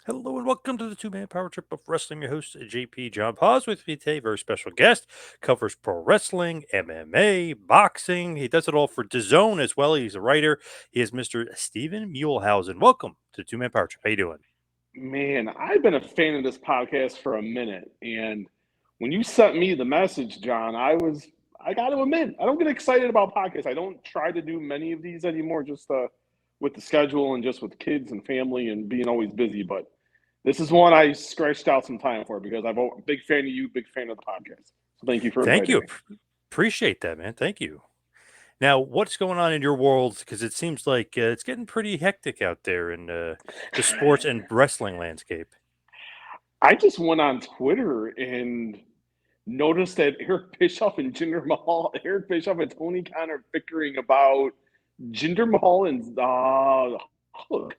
Hello and welcome to the two-man power trip of wrestling. Your host, JP John Paz, with me today. Very special guest, covers pro wrestling, MMA, boxing. He does it all for DAZN as well. He's a writer. He is Mr. Stephen Muelhausen. Welcome to the two-man power trip. How you doing? Man, I've been a fan of this podcast for a minute, and when you sent me the message, John, I got to admit, I don't get excited about podcasts. I don't try to do many of these anymore, just with the schedule and just with kids and family and being always busy. But this is one I scratched out some time for because I'm a big fan of you, big fan of the podcast. So thank you for Thank inviting you. me. Appreciate that, man. Thank you. Now, what's going on in your world? Because it seems like it's getting pretty hectic out there in the sports and wrestling landscape. I just went on Twitter and noticed that Eric Bischoff and Jinder Mahal, Eric Bischoff and Tony Khan are bickering about Jinder Mahal and Hook.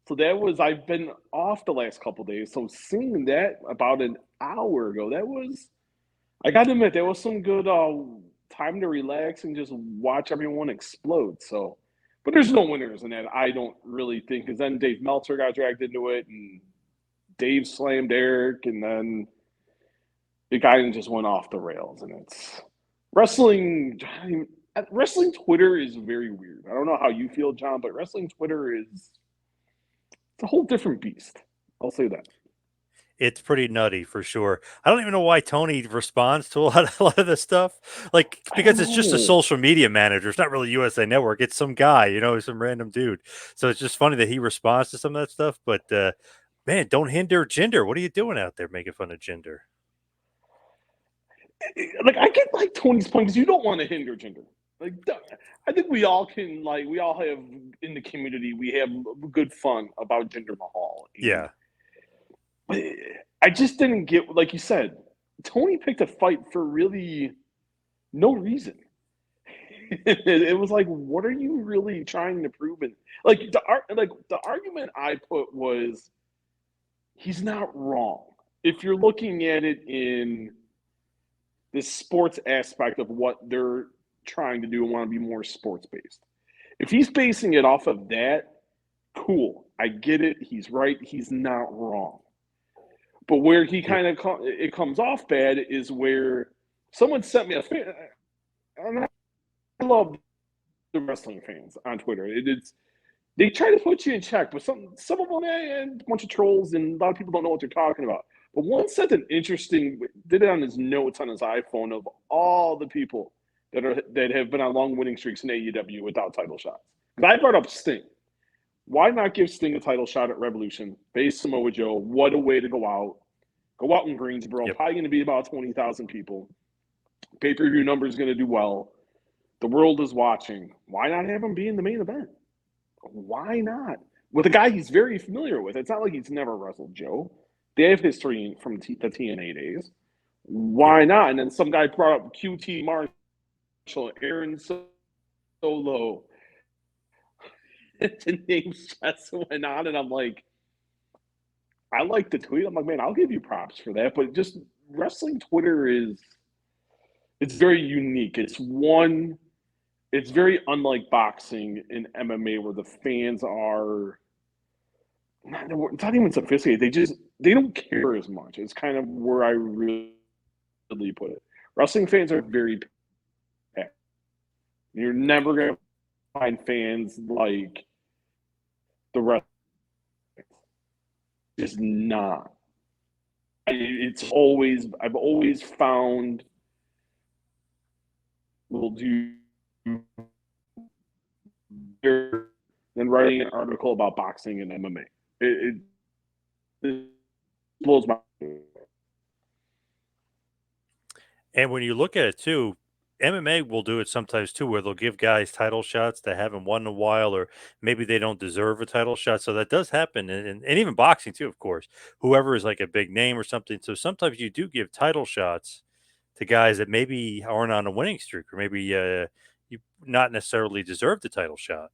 So that was I've been off the last couple days. So seeing that about an hour ago, that was I got to admit that was some good time to relax and just watch everyone explode. So, but there's no winners in that. I don't really think because then Dave Meltzer got dragged into it and Dave slammed Eric, and then the guy just went off the rails. And it's wrestling. Wrestling Twitter is very weird. I don't know how you feel, John, but wrestling Twitter is it's a whole different beast. I'll say that. It's pretty nutty for sure. I don't even know why Tony responds to a lot of this stuff. Like, I don't because it's just a know. social media manager. It's not really USA Network. It's some guy, some random dude. So it's just funny that he responds to some of that stuff. But man, don't hinder gender. What are you doing out there making fun of gender? Like I get like Tony's point because you don't want to hinder gender. Like I think we all can like we all have in the community we have good fun about Jinder Mahal, and Yeah. I just didn't get like you said. Tony picked a fight for really no reason. It was like, what are you really trying to prove? And like the argument I put was he's not wrong if you're looking at it in this sports aspect of what they're trying to do and want to be more sports based. If he's basing it off of that, cool. I get it. He's right. He's not wrong. But where he Yep. kind of it comes off bad is where someone sent me and I love the wrestling fans on Twitter. It's they try to put you in check, but some of them and a bunch of trolls and a lot of people don't know what they're talking about. But one sent an interesting did it on his notes on his iPhone of all the people that have been on long winning streaks in AEW without title shots. Because I brought up Sting. Why not give Sting a title shot at Revolution? Base Samoa Joe. What a way to go out. Go out in Greensboro. Yep. Probably going to be about 20,000 people. Pay per view number is going to do well. The world is watching. Why not have him be in the main event? Why not? With a guy he's very familiar with. It's not like he's never wrestled Joe. They have history from the TNA days. Yep. Why not? And then some guy brought up QT Marshall, Aaron Solo. The names just went on, and I'm like, I like the tweet. I'm like, man, I'll give you props for that. But just wrestling Twitter is it's very unique. It's very unlike boxing and MMA where the fans are it's not even sophisticated. They don't care as much. It's kind of where I really put it. Wrestling fans are very packed. You're never gonna find fans like the rest. Just not. It's always I've always found will do better than writing an article about boxing and MMA. It blows my And when you look at it too, MMA will do it sometimes too, where they'll give guys title shots that haven't won in a while, or maybe they don't deserve a title shot. So that does happen, and even boxing too, of course. Whoever is like a big name or something. So sometimes you do give title shots to guys that maybe aren't on a winning streak, or maybe you not necessarily deserve the title shot.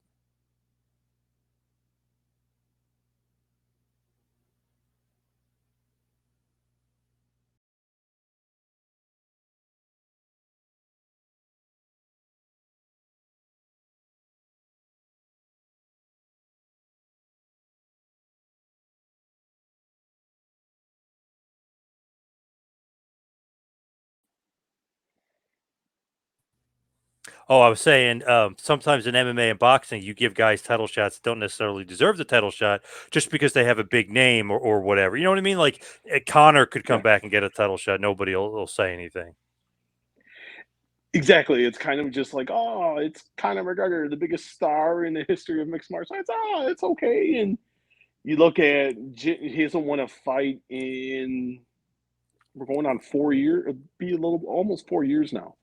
Oh, I was saying, sometimes in MMA and boxing, you give guys title shots that don't necessarily deserve the title shot just because they have a big name or whatever. You know what I mean? Like Connor could come Yeah, back and get a title shot. Nobody will say anything. exactly. It's kind of just like, oh, it's Conor McGregor, the biggest star in the history of mixed martial arts. Oh, it's okay. And you look at he hasn't won a fight in we're going on 4 years, it'd be a little almost 4 years now.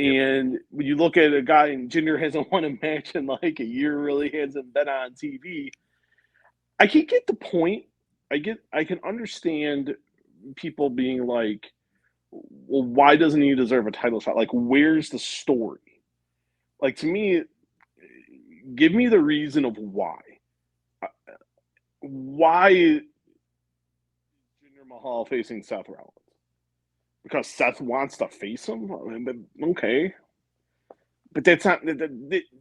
Yep. And when you look at a guy and Jinder hasn't won a match in like a year, really hasn't been on TV. I can get the point. I can understand people being like, well, why doesn't he deserve a title shot? Like, where's the story? Like to me, give me the reason of why. Why is Jinder Mahal facing Seth Rollins? Because Seth wants to face him. I mean, okay, but that's not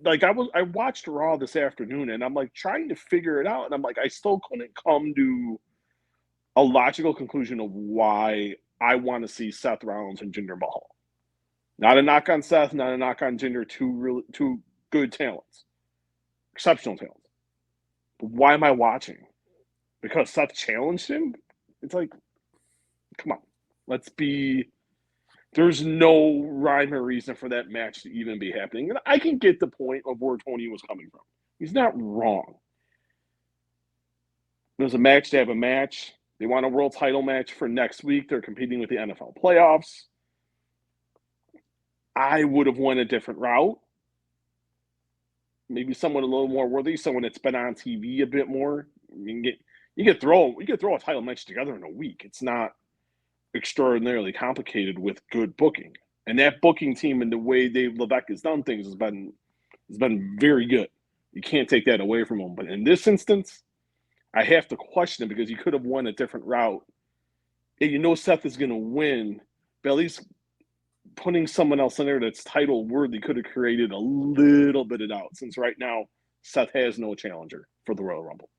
like I watched Raw this afternoon and I'm like trying to figure it out and I'm like I still couldn't come to a logical conclusion of why I want to see Seth Rollins and Jinder Mahal. Not a knock on Seth, not a knock on Jinder. Two good talents, exceptional talents. But why am I watching? Because Seth challenged him. It's like, come on, let's be. There's no rhyme or reason for that match to even be happening. And I can get the point of where Tony was coming from. He's not wrong. There's a match to have a match. They want a world title match for next week. They're competing with the NFL playoffs. I would have went a different route. Maybe someone a little more worthy, someone that's been on TV a bit more. You could throw a title match together in a week. It's not extraordinarily complicated with good booking. And that booking team and the way Dave Levesque has done things has been very good. You can't take that away from him. But in this instance, I have to question it because he could have won a different route. And you know Seth is going to win, but at least putting someone else in there that's title worthy could have created a little bit of doubt. Since right now Seth has no challenger for the Royal Rumble.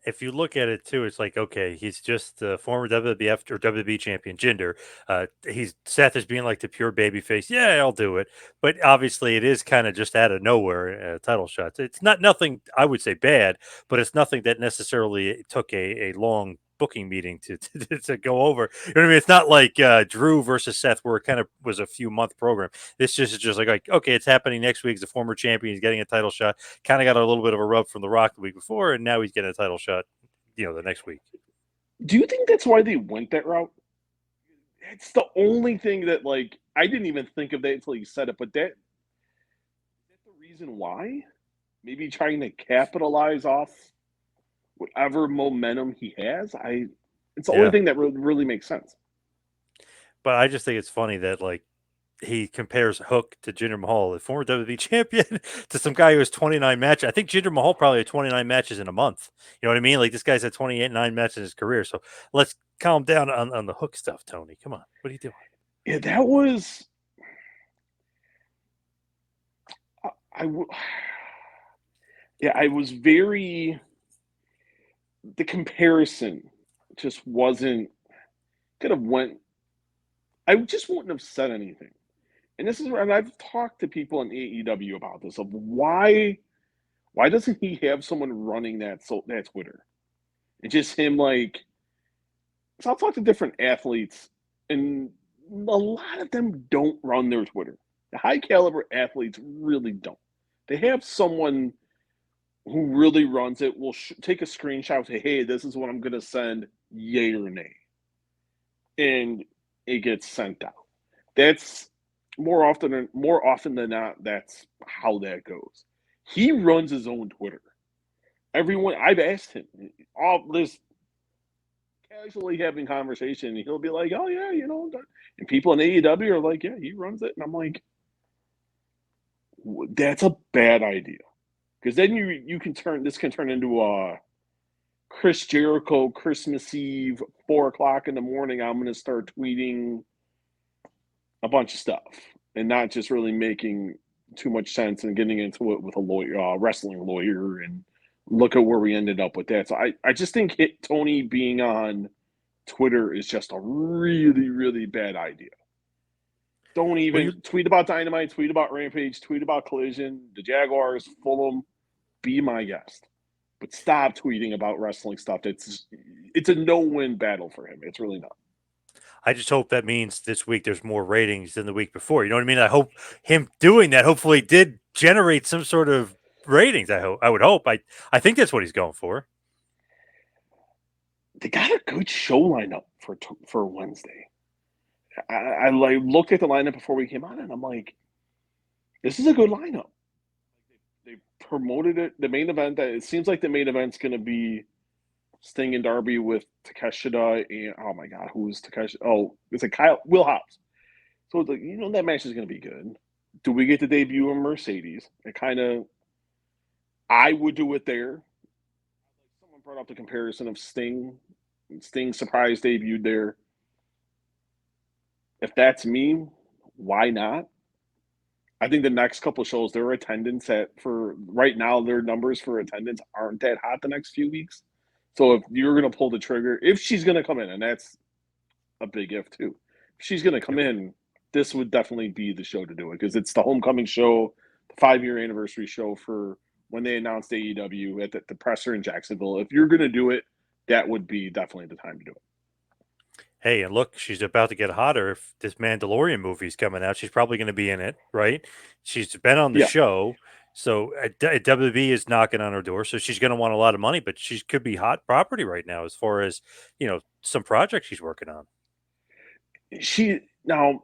If you look at it too, it's like okay, he's just a former WWF or WWE champion, Jinder. He's Seth is being like the pure baby face. Yeah, I'll do it, but obviously it is kind of just out of nowhere title shots. It's not nothing I would say bad, but it's nothing that necessarily took a long booking meeting to go over. You know what I mean? It's not like Drew versus Seth, where it kind of was a few month program. This just is just like okay, it's happening next week. He's a former champion. He's getting a title shot. Kind of got a little bit of a rub from The Rock the week before, and now he's getting a title shot, the next week. Do you think that's why they went that route? It's the only thing that like I didn't even think of that until you said it, but that's the reason why? Maybe trying to capitalize off whatever momentum he has. It's the only Yeah, thing that really makes sense. but I just think it's funny that like he compares Hook to Jinder Mahal, the former WWE champion, to some guy who has 29 matches. I think Jinder Mahal probably had 29 matches in a month. You know what I mean? Like this guy's had 28 9 matches in his career. So let's calm down on the Hook stuff, Tony. Come on, what are you doing? Yeah, that was I yeah, I was very the comparison just wasn't could have went I just wouldn't have said anything. And this is where and I've talked to people in AEW about this of why doesn't he have someone running that Twitter? It's just him like so I'll talk to different athletes and a lot of them don't run their Twitter. The high caliber athletes really don't. They have someone who really runs it will take a screenshot, say, "Hey, this is what I'm going to send, yay or nay," and it gets sent out. That's more often than not. That's how that goes. He runs his own Twitter. Everyone I've asked him, all this casually having conversation, and he'll be like, "Oh yeah, and people in AEW are like, "Yeah, he runs it," and I'm like, "That's a bad idea." Because then you can turn into a Chris Jericho Christmas Eve 4 o'clock in the morning. I'm going to start tweeting a bunch of stuff and not just really making too much sense and getting into it with a lawyer, wrestling lawyer, and look at where we ended up with that. So I just think Tony being on Twitter is just a really really bad idea. Don't Well, you even tweet about Dynamite, tweet about Rampage, tweet about Collision, the Jaguars, Fulham. Be my guest, but stop tweeting about wrestling stuff. It's a no-win battle for him. It's really not. I just hope that means this week there's more ratings than the week before. You know what I mean? I hope him doing that hopefully did generate some sort of ratings. I would hope. I think that's what he's going for. They got a good show lineup for Wednesday. I like looked at the lineup before we came on, and I'm like, this is a good lineup. They promoted it. The main event that it seems like the main event's going to be Sting and Darby with Takeshita and oh my god, who's Takeshita? Oh, it's a Kyle Will Hobbs. So it's like, that match is going to be good. Do we get to debut a Mercedes? It kind of, I would do it there. Someone brought up the comparison of Sting. Sting surprise debuted there. If that's me, why not? I think the next couple shows, their attendance for right now, their numbers for attendance aren't that hot the next few weeks. So if you're going to pull the trigger, if she's going to come in, and that's a big if too, if she's going to come in, this would definitely be the show to do it because it's the homecoming show, the 5-year anniversary show for when they announced AEW at the presser in Jacksonville. If you're going to do it, that would be definitely the time to do it. Hey, and look, she's about to get hotter. If this Mandalorian movie's coming out, she's probably going to be in it, right? She's been on the Yeah, show, so WB is knocking on her door, so she's going to want a lot of money. But she could be hot property right now as far as some projects she's working on. she now.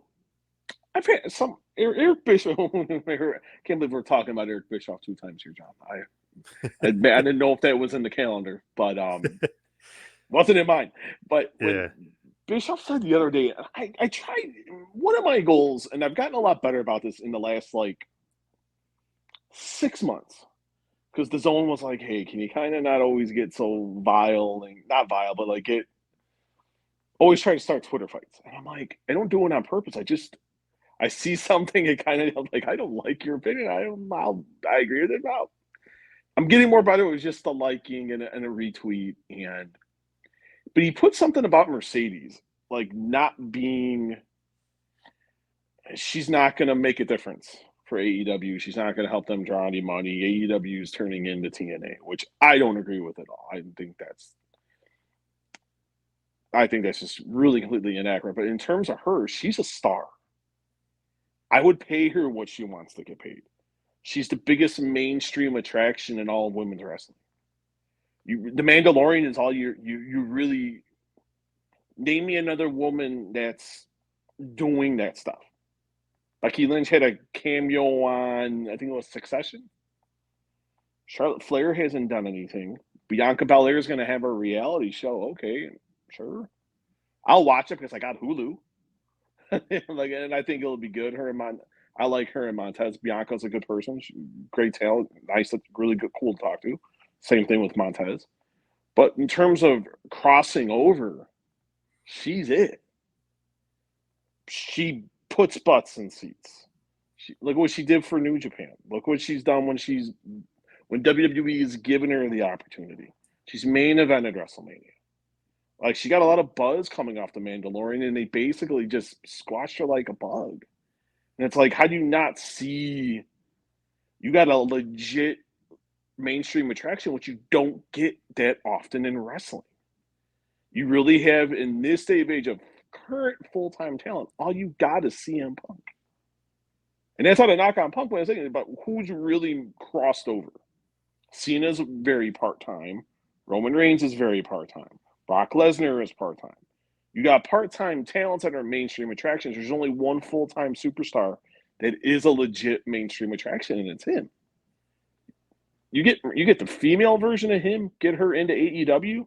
I've had some Eric Bischoff. I can't believe we're talking about Eric Bischoff 2 times here, John. I didn't know if that was in the calendar, but wasn't in mine. But when Yeah. Bischoff said the other day, I tried one of my goals, and I've gotten a lot better about this in the last like 6 months. Because the zone was like, hey, can you kind of not always get so vile and not vile, but like get always try to start Twitter fights. And I'm like, I don't do it on purpose. I see something and kind of like, I don't like your opinion. I agree with it now. I'm getting more better. It was just a liking and a retweet. But he put something about Mercedes, like not being, she's not going to make a difference for AEW. She's not going to help them draw any money. AEW is turning into TNA, which I don't agree with at all. I think that's just really completely inaccurate. But in terms of her, she's a star. I would pay her what she wants to get paid. She's the biggest mainstream attraction in all of women's wrestling. The Mandalorian is all you really name me another woman that's doing that stuff. Becky Lynch had a cameo on I think it was Succession. Charlotte Flair hasn't done anything. Bianca Belair is going to have a reality show. Okay, sure. I'll watch it because I got Hulu. And I think it'll be good. I like her and Montez. Bianca's a good person. Great talent. Nice, really good, cool to talk to. Same thing with Montez. But in terms of crossing over, she's it. She puts butts in seats. Look what she did for New Japan. Look what she's done when WWE is giving her the opportunity. She's main evented WrestleMania. Like she got a lot of buzz coming off the Mandalorian, and they basically just squashed her like a bug. And it's like, how do you not see? You got a legit mainstream attraction, which you don't get that often in wrestling. You really have in this day of age of current full time talent. All you got is CM Punk, and that's how to knock on Punk when I was thinking about who's really crossed over. Cena's very part time. Roman Reigns is very part time. Brock Lesnar is part time. You got part time talents that are mainstream attractions. There's only one full time superstar that is a legit mainstream attraction, and it's him. You get the female version of him, get her into AEW.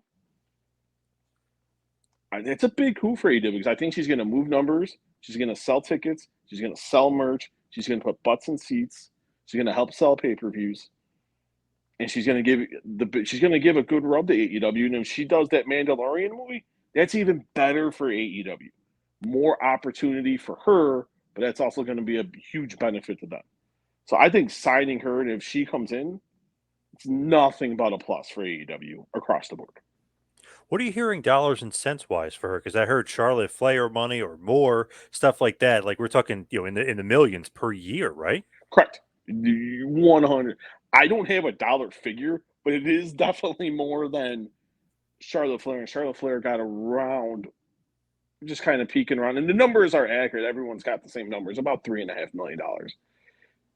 It's a big coup for AEW because I think she's going to move numbers. She's going to sell tickets. She's going to sell merch. She's going to put butts in seats. She's going to help sell pay per views. And she's going to give a good rub to AEW. And if she does that Mandalorian movie, that's even better for AEW. More opportunity for her, but that's also going to be a huge benefit to them. So I think signing her, and if she comes in, it's nothing but a plus for AEW across the board. What are you hearing dollars and cents wise for her? Because I heard Charlotte Flair money or more stuff like that. Like we're talking, in the millions per year, right? Correct. 100. I don't have a dollar figure, but it is definitely more than Charlotte Flair. And Charlotte Flair got around, just kind of peeking around. And the numbers are accurate. Everyone's got the same numbers, about $3.5 million.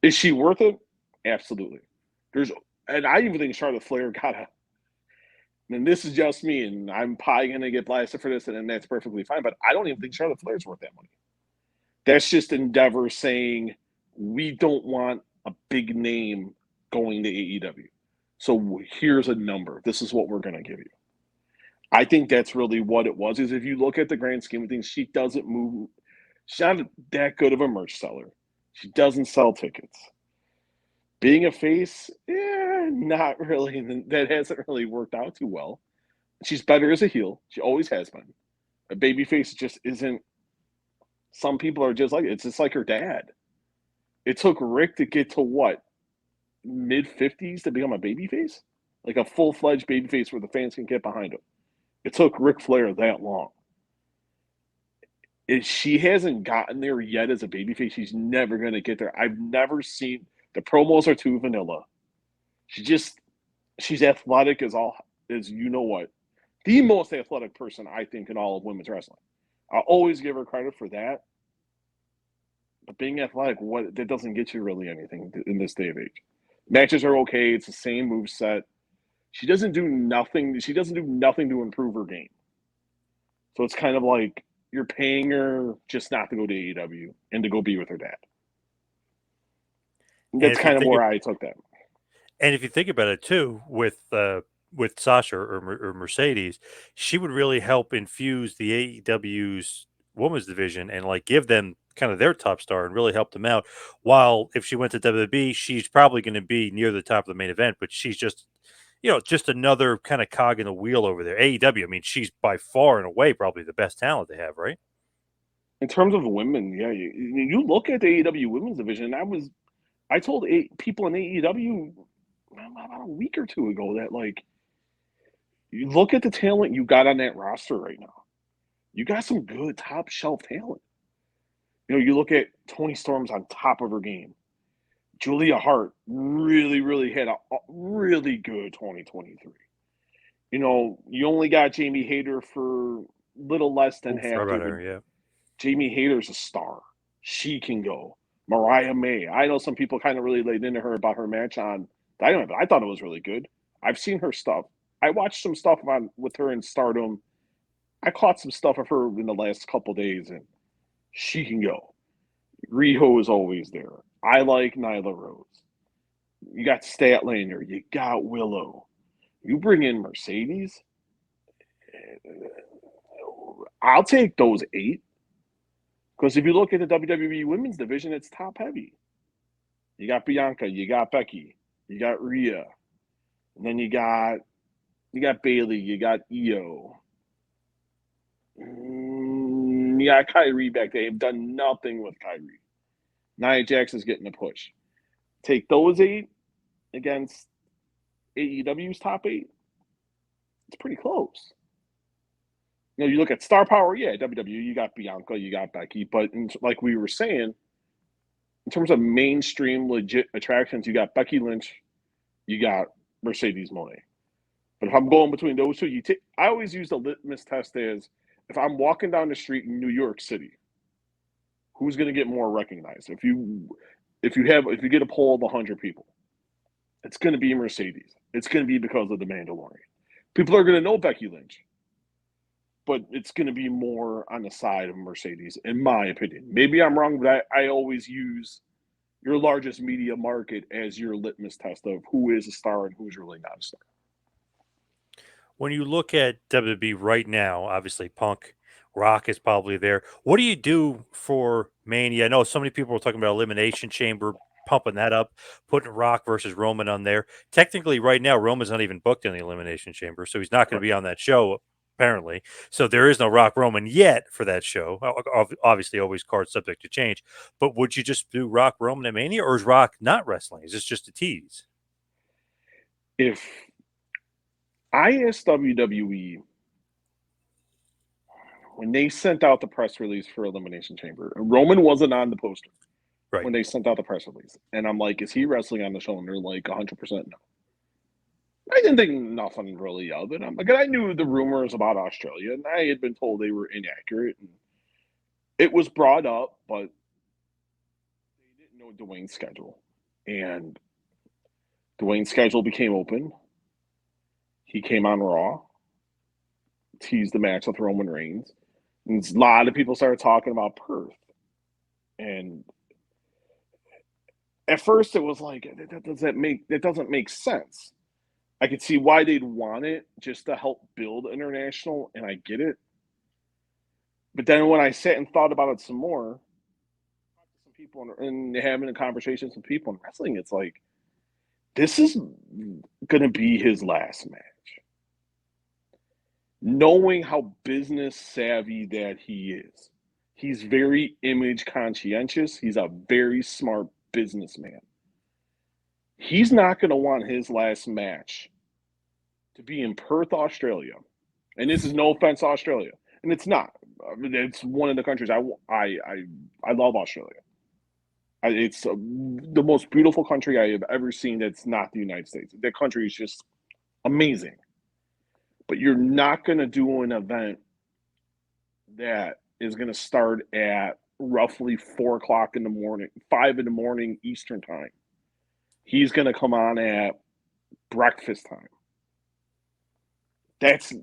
Is she worth it? Absolutely. There's, and I even think Charlotte Flair got a, and this is just me, and I'm probably going to get blasted for this, and that's perfectly fine. But I don't even think Charlotte Flair's worth that money. That's just Endeavor saying we don't want a big name going to AEW. So here's a number. This is what we're going to give you. I think that's really what it was. Is if you look at the grand scheme of things, she doesn't move. She's not that good of a merch seller. She doesn't sell tickets. Being a face, not really. That hasn't really worked out too well. She's better as a heel. She always has been. A baby face just isn't. Some people are just like it's just like her dad. It took Rick to get to what, mid 50s to become a babyface, like a full fledged babyface where the fans can get behind him. It took Ric Flair that long. She hasn't gotten there yet as a babyface. She's never going to get there. I've never seen the promos are too vanilla. She's athletic as all as you know what, the most athletic person I think in all of women's wrestling. I always give her credit for that. But being athletic, what that doesn't get you really anything in this day of age. Matches are okay. It's the same move set. She doesn't do nothing. She doesn't do nothing to improve her game. So it's kind of like you're paying her just not to go to AEW and to go be with her dad. And That's if you kind of think where I took that. And if you think about it too, with Sasha or Mercedes, she would really help infuse the AEW's women's division and like give them kind of their top star and really help them out. While if she went to WWE, she's probably going to be near the top of the main event, but she's just another kind of cog in the wheel over there. AEW, I mean, she's by far and away probably the best talent they have, right? In terms of women, yeah, you look at the AEW women's division. I told people in AEW about a week or two ago that like you look at the talent you got on that roster right now. You got some good top shelf talent. You look at Tony Storm's on top of her game. Julia Hart really, really had a really good 2023. You only got Jamie Hayter for little less than Oh, forgot half about there, but her. Yeah. Jamie Hayter's a star. She can go. Mariah May. I know some people kind of really laid into her about her match on Dynamite, but I thought it was really good. I've seen her stuff. I watched some stuff with her in Stardom. I caught some stuff of her in the last couple days, and she can go. Riho is always there. I like Nyla Rose. You got Statlander. You got Willow. You bring in Mercedes. I'll take those 8. Because if you look at the WWE women's division, it's top heavy. You got Bianca, you got Becky, you got Rhea, and then you got Bailey, you got Io. You got Kyrie back there. They've done nothing with Kyrie. Nia Jackson's getting a push. Take those 8 against AEW's top 8. It's pretty close. You look at star power, yeah, WWE, you got Bianca, you got Becky, but like we were saying, in terms of mainstream legit attractions, you got Becky Lynch, you got Mercedes Moné. But if I'm going between those two, I always use the litmus test as if I'm walking down the street in New York City, who's going to get more recognized? If you get a poll of 100 people, it's going to be Mercedes. It's going to be because of the Mandalorian. People are going to know Becky Lynch, but it's going to be more on the side of Mercedes, in my opinion. Maybe I'm wrong, but I always use your largest media market as your litmus test of who is a star and who's really not a star. When you look at WWE right now, obviously Punk, Rock is probably there. What do you do for Mania? I know so many people were talking about Elimination Chamber, pumping that up, putting Rock versus Roman on there. Technically, right now, Roman's not even booked in the Elimination Chamber, so he's not going to be Correct. on that show, apparently. So there is no Rock Roman yet for that show. Obviously, always card subject to change. But would you just do Rock Roman at Mania, or is Rock not wrestling? Is this just a tease? If I asked WWE when they sent out the press release for Elimination Chamber, Roman wasn't on the poster Right. when they sent out the press release. And I'm like, is he wrestling on the show? And they're like, 100% no. I didn't think nothing really of it. I'm like, I knew the rumors about Australia, and I had been told they were inaccurate. And it was brought up, but they didn't know Dwayne's schedule. And Dwayne's schedule became open. He came on Raw, teased the match with Roman Reigns. And a lot of people started talking about Perth. And at first it was like, that doesn't make sense. I could see why they'd want it just to help build international, and I get it. But then when I sat and thought about it some more, some people and having a conversation with people in wrestling, it's like, this is going to be his last match. Knowing how business savvy that he is, he's very image conscientious. He's a very smart businessman. He's not going to want his last match to be in Perth, Australia. And this is no offense to Australia. And it's not. I mean, it's one of the countries I love Australia. It's the most beautiful country I have ever seen that's not the United States. That country is just amazing. But you're not going to do an event that is going to start at roughly 4 o'clock in the morning, 5 in the morning Eastern time. He's going to come on at breakfast time. That's,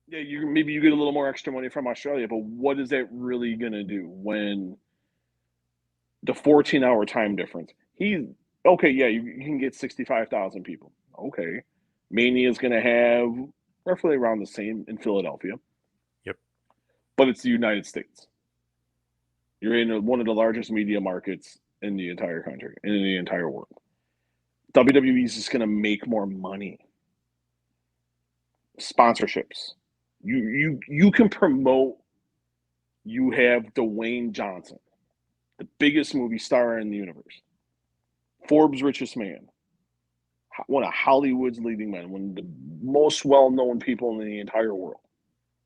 yeah, maybe you get a little more extra money from Australia, but what is that really going to do when the 14-hour time difference? Okay, yeah, you can get 65,000 people. Okay. Mania is going to have roughly around the same in Philadelphia. Yep. But it's the United States. You're in one of the largest media markets in the entire country and in the entire world. WWE is just going to make more money. Sponsorships. You can promote. You have Dwayne Johnson, the biggest movie star in the universe, Forbes' richest man, one of Hollywood's leading men, one of the most well-known people in the entire world,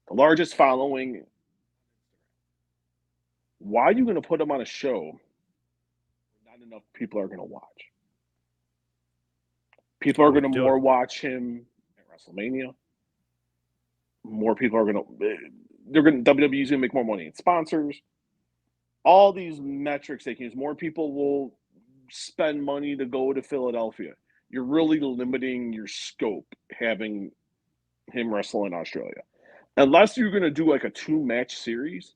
the largest following. Why are you going to put him on a show not enough people are going to watch? People are going to more watch him at WrestleMania. More people are going to. WWE's going to make more money in sponsors. All these metrics they can use. More people will spend money to go to Philadelphia. You're really limiting your scope having him wrestle in Australia. Unless you're going to do like a 2-match series,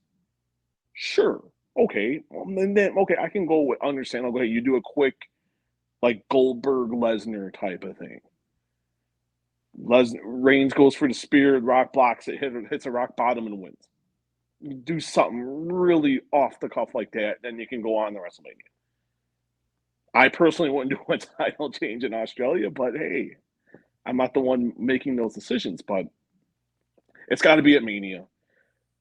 sure. Okay. And then, okay, I can go understand. I'll go ahead. You do a quick, like Goldberg Lesnar type of thing. Reigns goes for the spear, Rock blocks it, hits a rock bottom and wins. You do something really off the cuff like that, then you can go on to WrestleMania. I personally wouldn't do a title change in Australia, but hey, I'm not the one making those decisions. But it's got to be at Mania.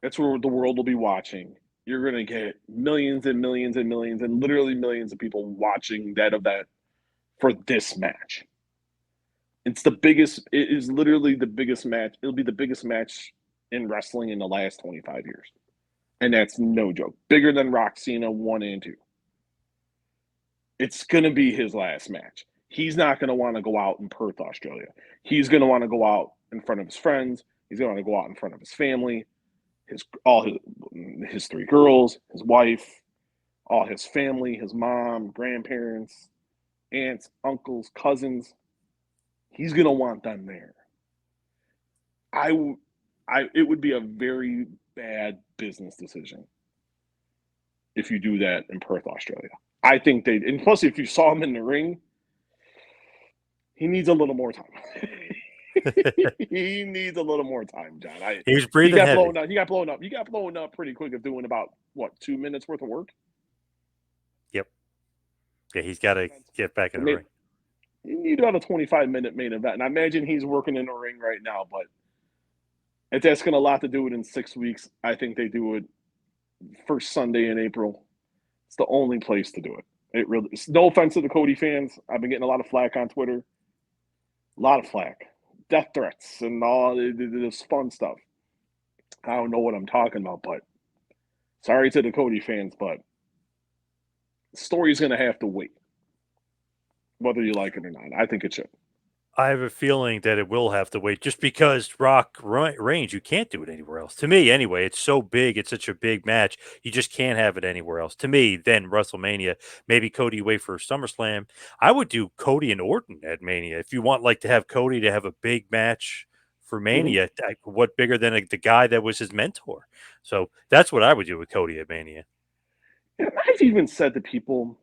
That's where the world will be watching. You're going to get millions and millions and millions and literally millions of people watching that event for this match. It is literally the biggest match. It'll be the biggest match in wrestling in the last 25 years. And that's no joke. Bigger than Rock Cena 1 and 2. It's going to be his last match. He's not going to want to go out in Perth, Australia. He's going to want to go out in front of his friends. He's going to want to go out in front of his family, his 3 girls, his wife, all his family, his mom, grandparents, aunts, uncles, cousins. He's going to want them there. It would be a very bad business decision if you do that in Perth, Australia. I think and plus if you saw him in the ring, he needs a little more time. He needs a little more time, John. He was breathing heavy. He got blown up. You got blown up pretty quick of doing about, 2 minutes worth of work? Yep. Yeah, he's got to get back in the ring. You need about a 25-minute main event. And I imagine he's working in the ring right now, but it's asking a lot to do it in 6 weeks. I think they do it first Sunday in April. It's the only place to do it. It really. No offense to the Cody fans. I've been getting a lot of flack on Twitter. A lot of flack. Death threats and all this fun stuff. I don't know what I'm talking about, but sorry to the Cody fans, but the story's going to have to wait, whether you like it or not. I think it should. I have a feeling that it will have to wait just because Reigns, you can't do it anywhere else. To me, anyway, it's so big. It's such a big match. You just can't have it anywhere else. To me, then WrestleMania, maybe Cody wait for SummerSlam. I would do Cody and Orton at Mania. If you want like to have Cody to have a big match for Mm-hmm. Mania, what bigger than the guy that was his mentor? So that's what I would do with Cody at Mania. And I've even said to people,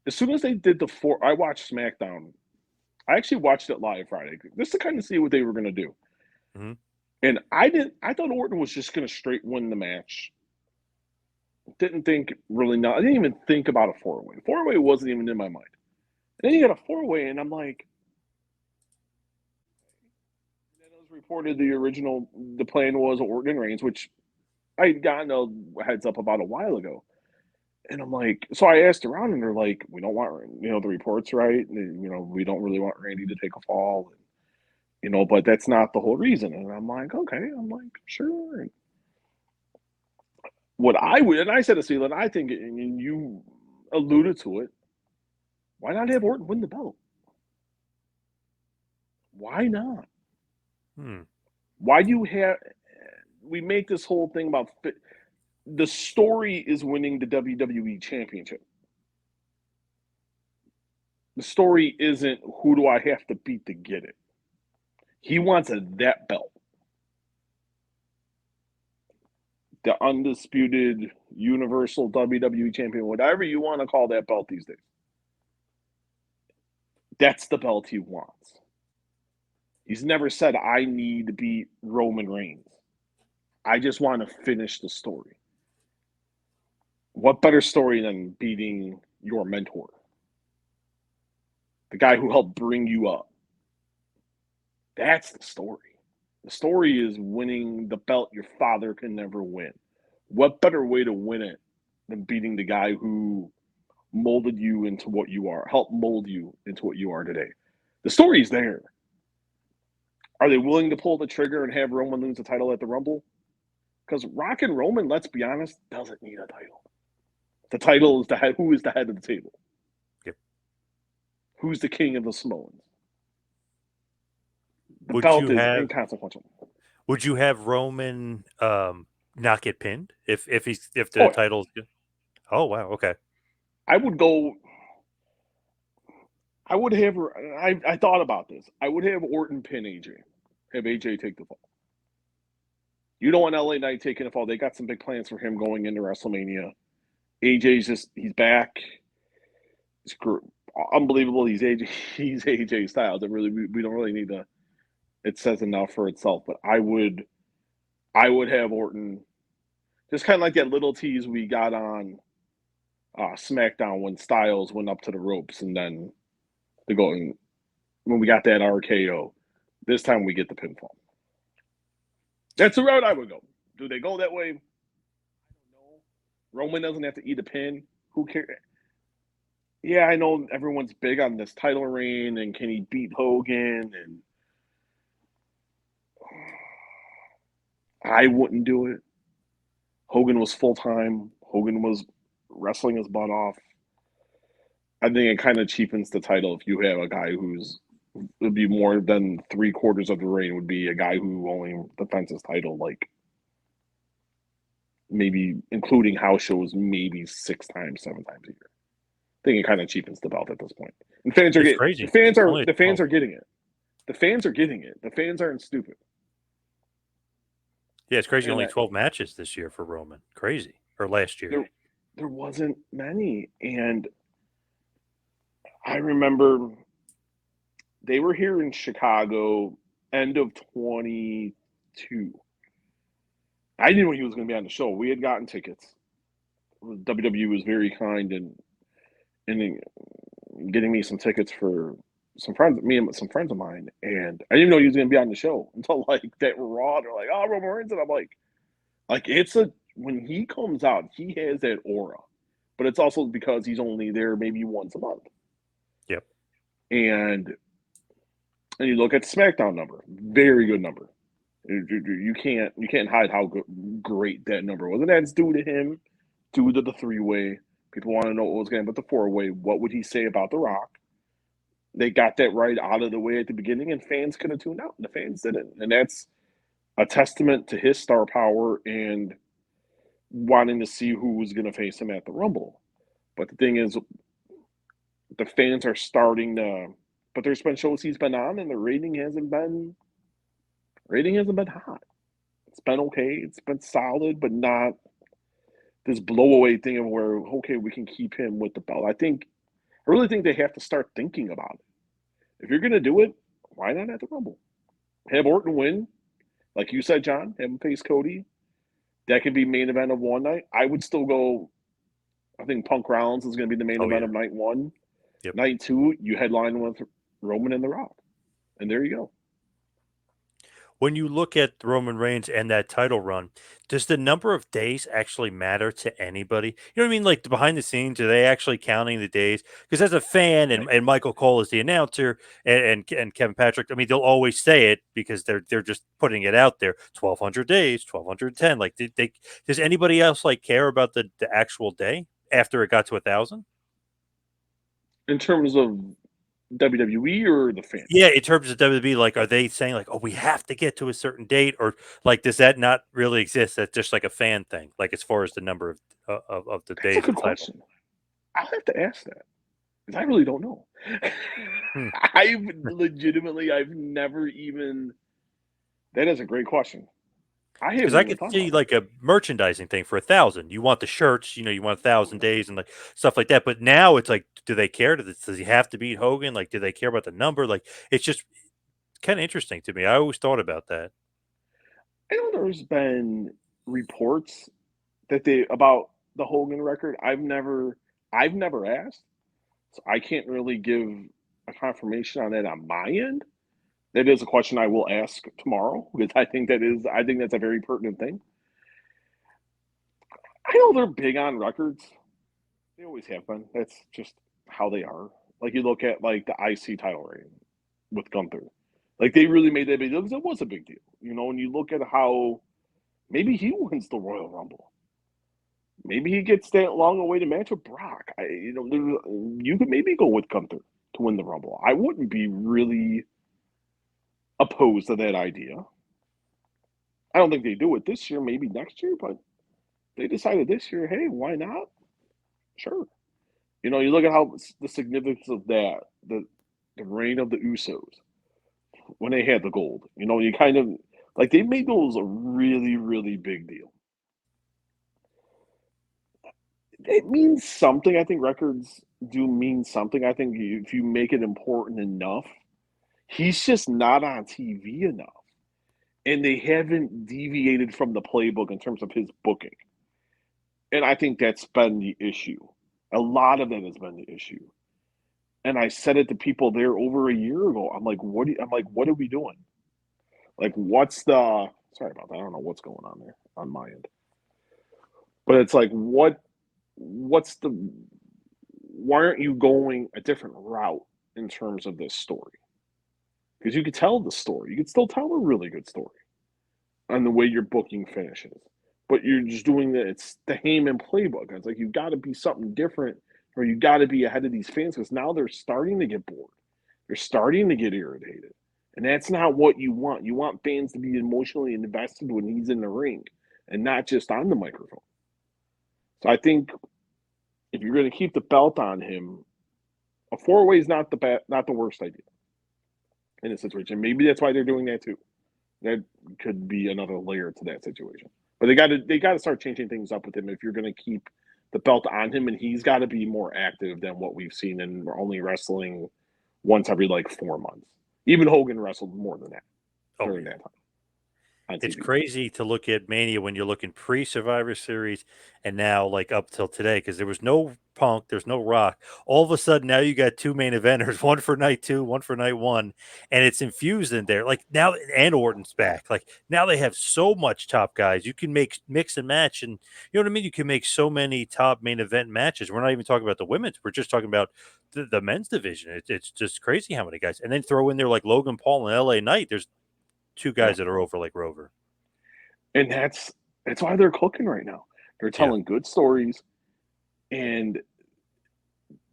as soon as they did I watched SmackDown. I actually watched it live Friday just to kind of see what they were going to do. Mhm. And I didn't. I thought Orton was just going to straight win the match. Didn't think really. Not. I didn't even think about a four way. Four way wasn't even in my mind. And then you got a four way, and I'm like. And then it was reported the plan was Orton and Reigns, which I had gotten a heads up about a while ago. And I'm like, so I asked around, and they're like, we don't want, the reports, right? And, we don't really want Randy to take a fall, and, but that's not the whole reason. And I'm like, okay, I'm like, sure. And what I would, and I said to Celine, I think, and you alluded to it, why not have Orton win the belt? Why not? Hmm. Why do you have, we make this whole thing about, the story is winning the WWE Championship. The story isn't who do I have to beat to get it. He wants that belt. The undisputed universal WWE champion, whatever you want to call that belt these days. That's the belt he wants. He's never said, I need to beat Roman Reigns. I just want to finish the story. What better story than beating your mentor? The guy who helped bring you up. That's the story. The story is winning the belt your father can never win. What better way to win it than beating the guy who molded you into what you are, helped mold you into what you are today? The story's there. Are they willing to pull the trigger and have Roman lose the title at the Rumble? Because Rock and Roman, let's be honest, doesn't need a title. The title is the head. Who is the head of the table? Yep. Who's the king of the Samoans? The Would belt you is have inconsequential. Would you have Roman not get pinned if the Oh, title's good? Oh wow, okay. I would go. I would have. I thought about this. I would have Orton pin AJ. Have AJ take the fall. You don't want LA Knight taking the fall. They got some big plans for him going into WrestleMania. He's back. It's unbelievable. He's AJ Styles. We don't really need to. It says enough for itself. But I would have Orton just kind of like that little tease we got on SmackDown when Styles went up to the ropes and then the going when we got that RKO. This time we get the pinfall. That's the route I would go. Do they go that way? I don't know. Roman doesn't have to eat a pin. Who cares? Yeah, I know everyone's big on this title reign and can he beat Hogan, and I wouldn't do it. Hogan was full time. Hogan was wrestling his butt off. I think it kind of cheapens the title if you have a guy who's would be more than 3/4 of the reign would be a guy who only defends his title like maybe including house shows maybe 6 times, 7 times a year. I think it kind of cheapens the belt at this point. And fans are It's getting crazy. It's only the fans 12. are getting it. The fans are getting it. The fans aren't stupid. Yeah, it's crazy. And Only 12 matches this year for Roman. Crazy. Or last year. there wasn't many. And I remember they were here in Chicago end of 22. I didn't know he was going to be on the show. We had gotten tickets. WWE was very kind in getting me some tickets for me and some friends of mine, and I didn't know he was going to be on the show until like that Raw. They're like, "Oh, Roman Reigns," and I'm like it's a when he comes out, he has that aura, but it's also because he's only there maybe once a month, Yep. and you look at the SmackDown number, very good number. You can't hide how great that number was, and that's due to him, due to the three way. People want to know what was going to, but the four way. What would he say about The Rock? They got that right out of the way at the beginning, and fans could have tuned out, and the fans didn't, and that's a testament to his star power and wanting to see who was going to face him at the Rumble. But the thing is, the fans are starting to. But there's been shows he's been on, and the rating hasn't been hot. It's been okay. It's been solid, but not this blowaway thing of where okay we can keep him with the belt. I really think they have to start thinking about it. If you're going to do it, why not at the Rumble? Have Orton win, like you said, John. Have him face Cody. That could be main event of one night. I would still go. I think Punk Rollins is going to be the main Oh event yeah. of night one. Yep. Night two, you headline with Roman and The Rock, and there you go. When you look at Roman Reigns and that title run, does the number of days actually matter to anybody? You know what I mean? Like behind the scenes, are they actually counting the days? Because as a fan, and Michael Cole is the announcer, and Kevin Patrick, I mean, they'll always say it because they're just putting it out there. 1,200 days, 1,210. Like, does anybody else like care about the actual day after it got to 1,000? In terms of WWE or the fans, Yeah, in terms of WWE, like, are they saying like, "Oh, we have to get to a certain date," or like, does that not really exist? That's just like a fan thing, like as far as the number of the that's a days good of title. question. I'll have to ask that because I really don't know. Hmm. I've never even. That is a great question. I Because haven't I even could thought see about that. like a merchandising thing for 1,000. You want the shirts, you want 1,000 days and like stuff like that. But now it's like, do they care? Does he have to beat Hogan? Like, do they care about the number? Like, it's just kind of interesting to me. I always thought about that. I know there's been reports that they about the Hogan record. I've never asked, so I can't really give a confirmation on that on my end. That is a question I will ask tomorrow because I think that's a very pertinent thing. I know they're big on records. They always have been. That's just how they are. Like you look at like the IC title reign with Gunther. Like they really made that big deal because it was a big deal. When you look at how maybe he wins the Royal Rumble. Maybe he gets that long awaited match with Brock. You could maybe go with Gunther to win the Rumble. I wouldn't be really opposed to that idea. I don't think they do it this year, maybe next year, but they decided this year, hey, why not? Sure. You look at how the significance of that, the reign of the Usos when they had the gold. You kind of like they made those a really, really big deal. It means something. I think records do mean something. I think if you make it important enough, he's just not on TV enough. And they haven't deviated from the playbook in terms of his booking. And I think that's been the issue. A lot of that has been the issue. And I said it to people there over a year ago. What are we doing? Like, what's the? Sorry about that. I don't know what's going on there on my end. But it's like, what's the? Why aren't you going a different route in terms of this story? Because you could tell the story. You could still tell a really good story on the way your booking finishes. But you're just doing it's the Heyman playbook. It's like you got to be something different, or you got to be ahead of these fans because now they're starting to get bored. They're starting to get irritated, and that's not what you want. You want fans to be emotionally invested when he's in the ring, and not just on the microphone. So I think if you're going to keep the belt on him, a four-way is not the worst idea in a situation. Maybe that's why they're doing that too. That could be another layer to that situation. But they got to start changing things up with him if you're going to keep the belt on him, and he's got to be more active than what we've seen, and we're only wrestling once every like 4 months. Even Hogan wrestled more than that Oh during yeah. that time on It's TV. crazy to look at Mania when you're looking pre-Survivor Series and now like up till today because there was no Punk, there's no Rock. All of a sudden now you got two main eventers, one for night two, one for night one, and it's infused in there. Like now, and Orton's back. Like now they have so much top guys. You can make mix and match, and you know what I mean. You can make so many top main event matches. We're not even talking about the women's. We're just talking about the men's division. It's just crazy how many guys, and then throw in there like Logan Paul and L.A. Knight. There's two Yeah. guys that are over like Rover. And that's why they're cooking right now. They're Yeah. telling good stories, and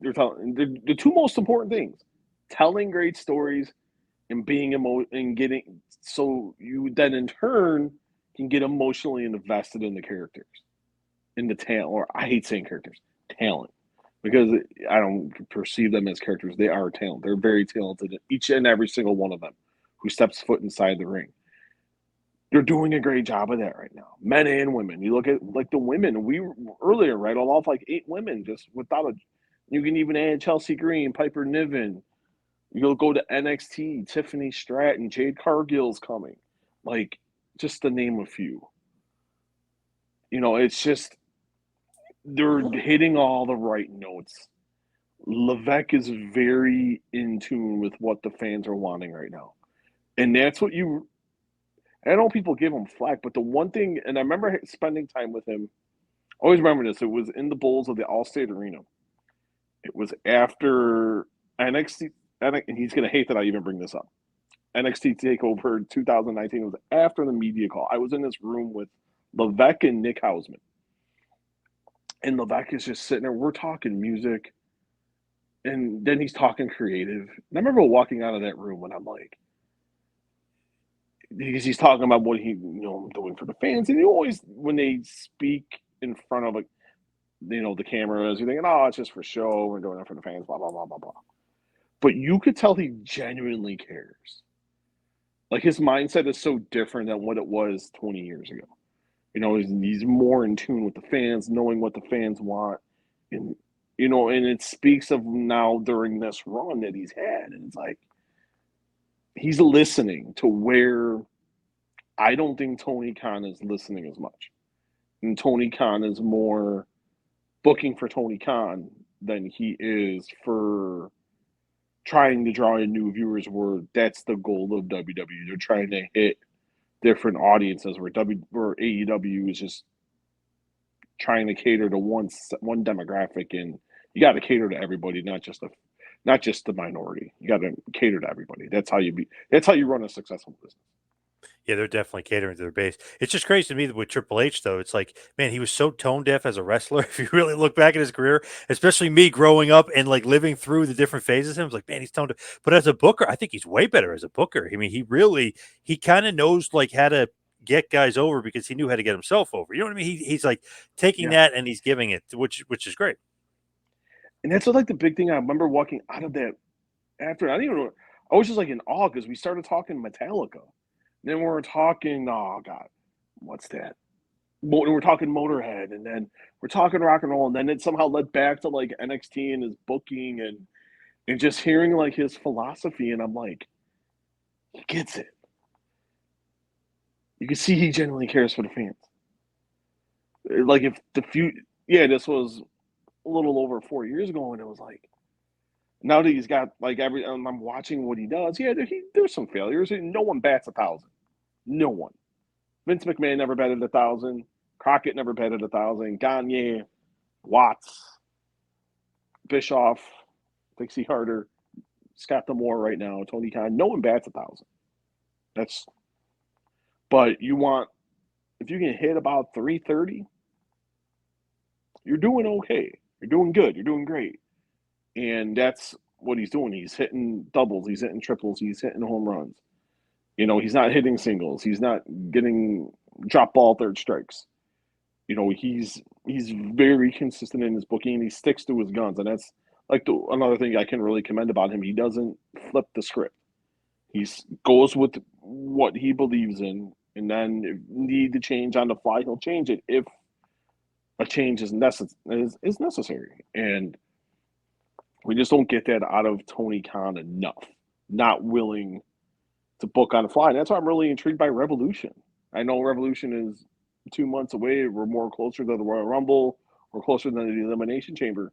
they're telling the two most important things: telling great stories and being and getting so you then in turn can get emotionally invested in the characters, in the talent. Or I hate saying characters, talent, because I don't perceive them as characters. They are talent. They're very talented, each and every single one of them who steps foot inside the ring. They're doing a great job of that right now, men and women. You look at like the women. We earlier right off like 8 women just without a. You can even add Chelsea Green, Piper Niven. You'll go to NXT, Tiffany Stratton, Jade Cargill's coming. Like, just to name a few. It's just they're hitting all the right notes. Levesque is very in tune with what the fans are wanting right now. And that's what you I know people give him flack, but the one thing, and I remember spending time with him, I always remember this, it was in the bowls of the Allstate Arena. It was after NXT, and he's going to hate that I even bring this up. NXT TakeOver 2019 was after the media call. I was in this room with Levesque and Nick Hausman. And Levesque is just sitting there. We're talking music. And then he's talking creative. And I remember walking out of that room when I'm like, because he's talking about what he doing for the fans. And you always, when they speak in front of the cameras, you're thinking, oh, it's just for show. We're doing it for the fans, blah, blah, blah, blah, blah. But you could tell he genuinely cares. Like his mindset is so different than what it was 20 years ago. He's more in tune with the fans, knowing what the fans want, and and it speaks of now during this run that he's had, and it's like he's listening to where I don't think Tony Khan is listening as much, and Tony Khan is more booking for Tony Khan than he is for trying to draw in new viewers. Where that's the goal of WWE. They're trying to hit different audiences where AEW is just trying to cater to one demographic, and you got to cater to everybody, not just the minority. You got to cater to everybody. That's how you run a successful business. Yeah, they're definitely catering to their base. It's just crazy to me that with Triple H, though. It's like, man, he was so tone deaf as a wrestler. If you really look back at his career, especially me growing up and like living through the different phases of him, I was like, man, he's tone deaf. But as a booker, I think he's way better as a booker. I mean, he kind of knows like how to get guys over because he knew how to get himself over. You know what I mean? He's like taking Yeah, that and he's giving it, which is great. and that's what, like the big thing. I remember walking out of that after I didn't even know. I was just like in awe because we started talking Metallica, then we were talking. Oh God, what's that? We're talking Motorhead, and then we're talking rock and roll, and then it somehow led back to like NXT and his booking and just hearing like his philosophy, and I'm like, he gets it. You can see he genuinely cares for the fans. Like if the few, yeah, this was a little over 4 years ago, and it was like now that he's got like I'm watching what he does. Yeah, there's some failures. No one bats 1,000. No one. Vince McMahon never batted 1,000. Crockett never batted 1,000. Gagne, Watts, Bischoff, Dixie Harder, Scott D'Amore right now, Tony Khan. No one bats 1,000. That's but you want if you can hit about 330, you're doing okay. You're doing good. You're doing great. And that's what he's doing. He's hitting doubles, he's hitting triples, he's hitting home runs. He's not hitting singles. He's not getting drop ball third strikes. He's very consistent in his booking. And he sticks to his guns, and that's like another thing I can really commend about him. He doesn't flip the script. He goes with what he believes in, and then if need to change on the fly, he'll change it if a change is necessary. And we just don't get that out of Tony Khan enough. Not willing to book on the fly. And that's why I'm really intrigued by Revolution. I know Revolution is 2 months away. We're more closer to the Royal Rumble. We're closer than the Elimination Chamber.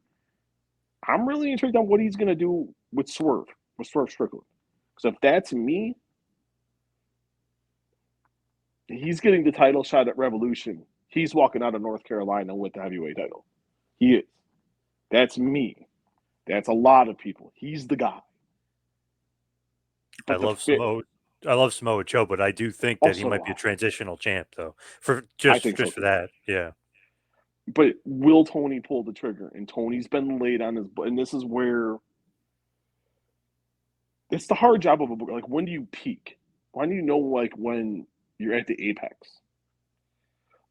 I'm really intrigued on what he's going to do with Swerve Strickland. Because if that's me, he's getting the title shot at Revolution. He's walking out of North Carolina with the heavyweight title. He is. That's me. That's a lot of people. He's the guy. I But the love fit, Samoa. I love Samoa Joe, but I do think that he Also, might be a transitional champ, though, for I just think so just for too. that. Yeah, But will Tony pull the trigger? And Tony's been laid on his, and this is where it's the hard job of a book. Like, when do you peak? When do you know, like, when you're at the apex?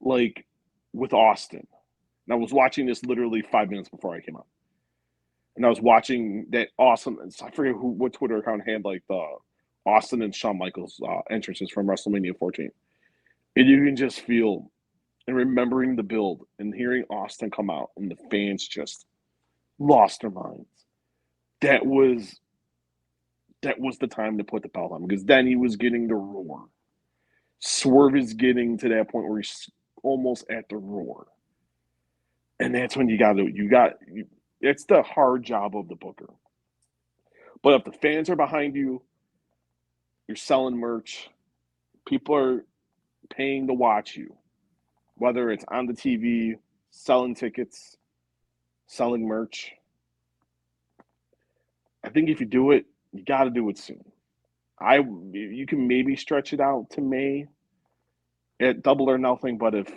Like with Austin. And I was watching this literally 5 minutes before I came on. And I was watching that awesome, I forget what Twitter account had like the Austin and Shawn Michaels entrances from WrestleMania 14. And you can just feel, and remembering the build and hearing Austin come out and the fans just lost their minds. That was that was the time to put the belt on, because then he was getting the roar. Swerve is getting to that point where he's almost at the roar, and that's when it's the hard job of the booker. But if the fans are behind you, you're selling merch, people are paying to watch you, whether it's on the TV, selling tickets, selling merch. I think if you do it, you got to do it soon. You can maybe stretch it out to May at Double or Nothing, but if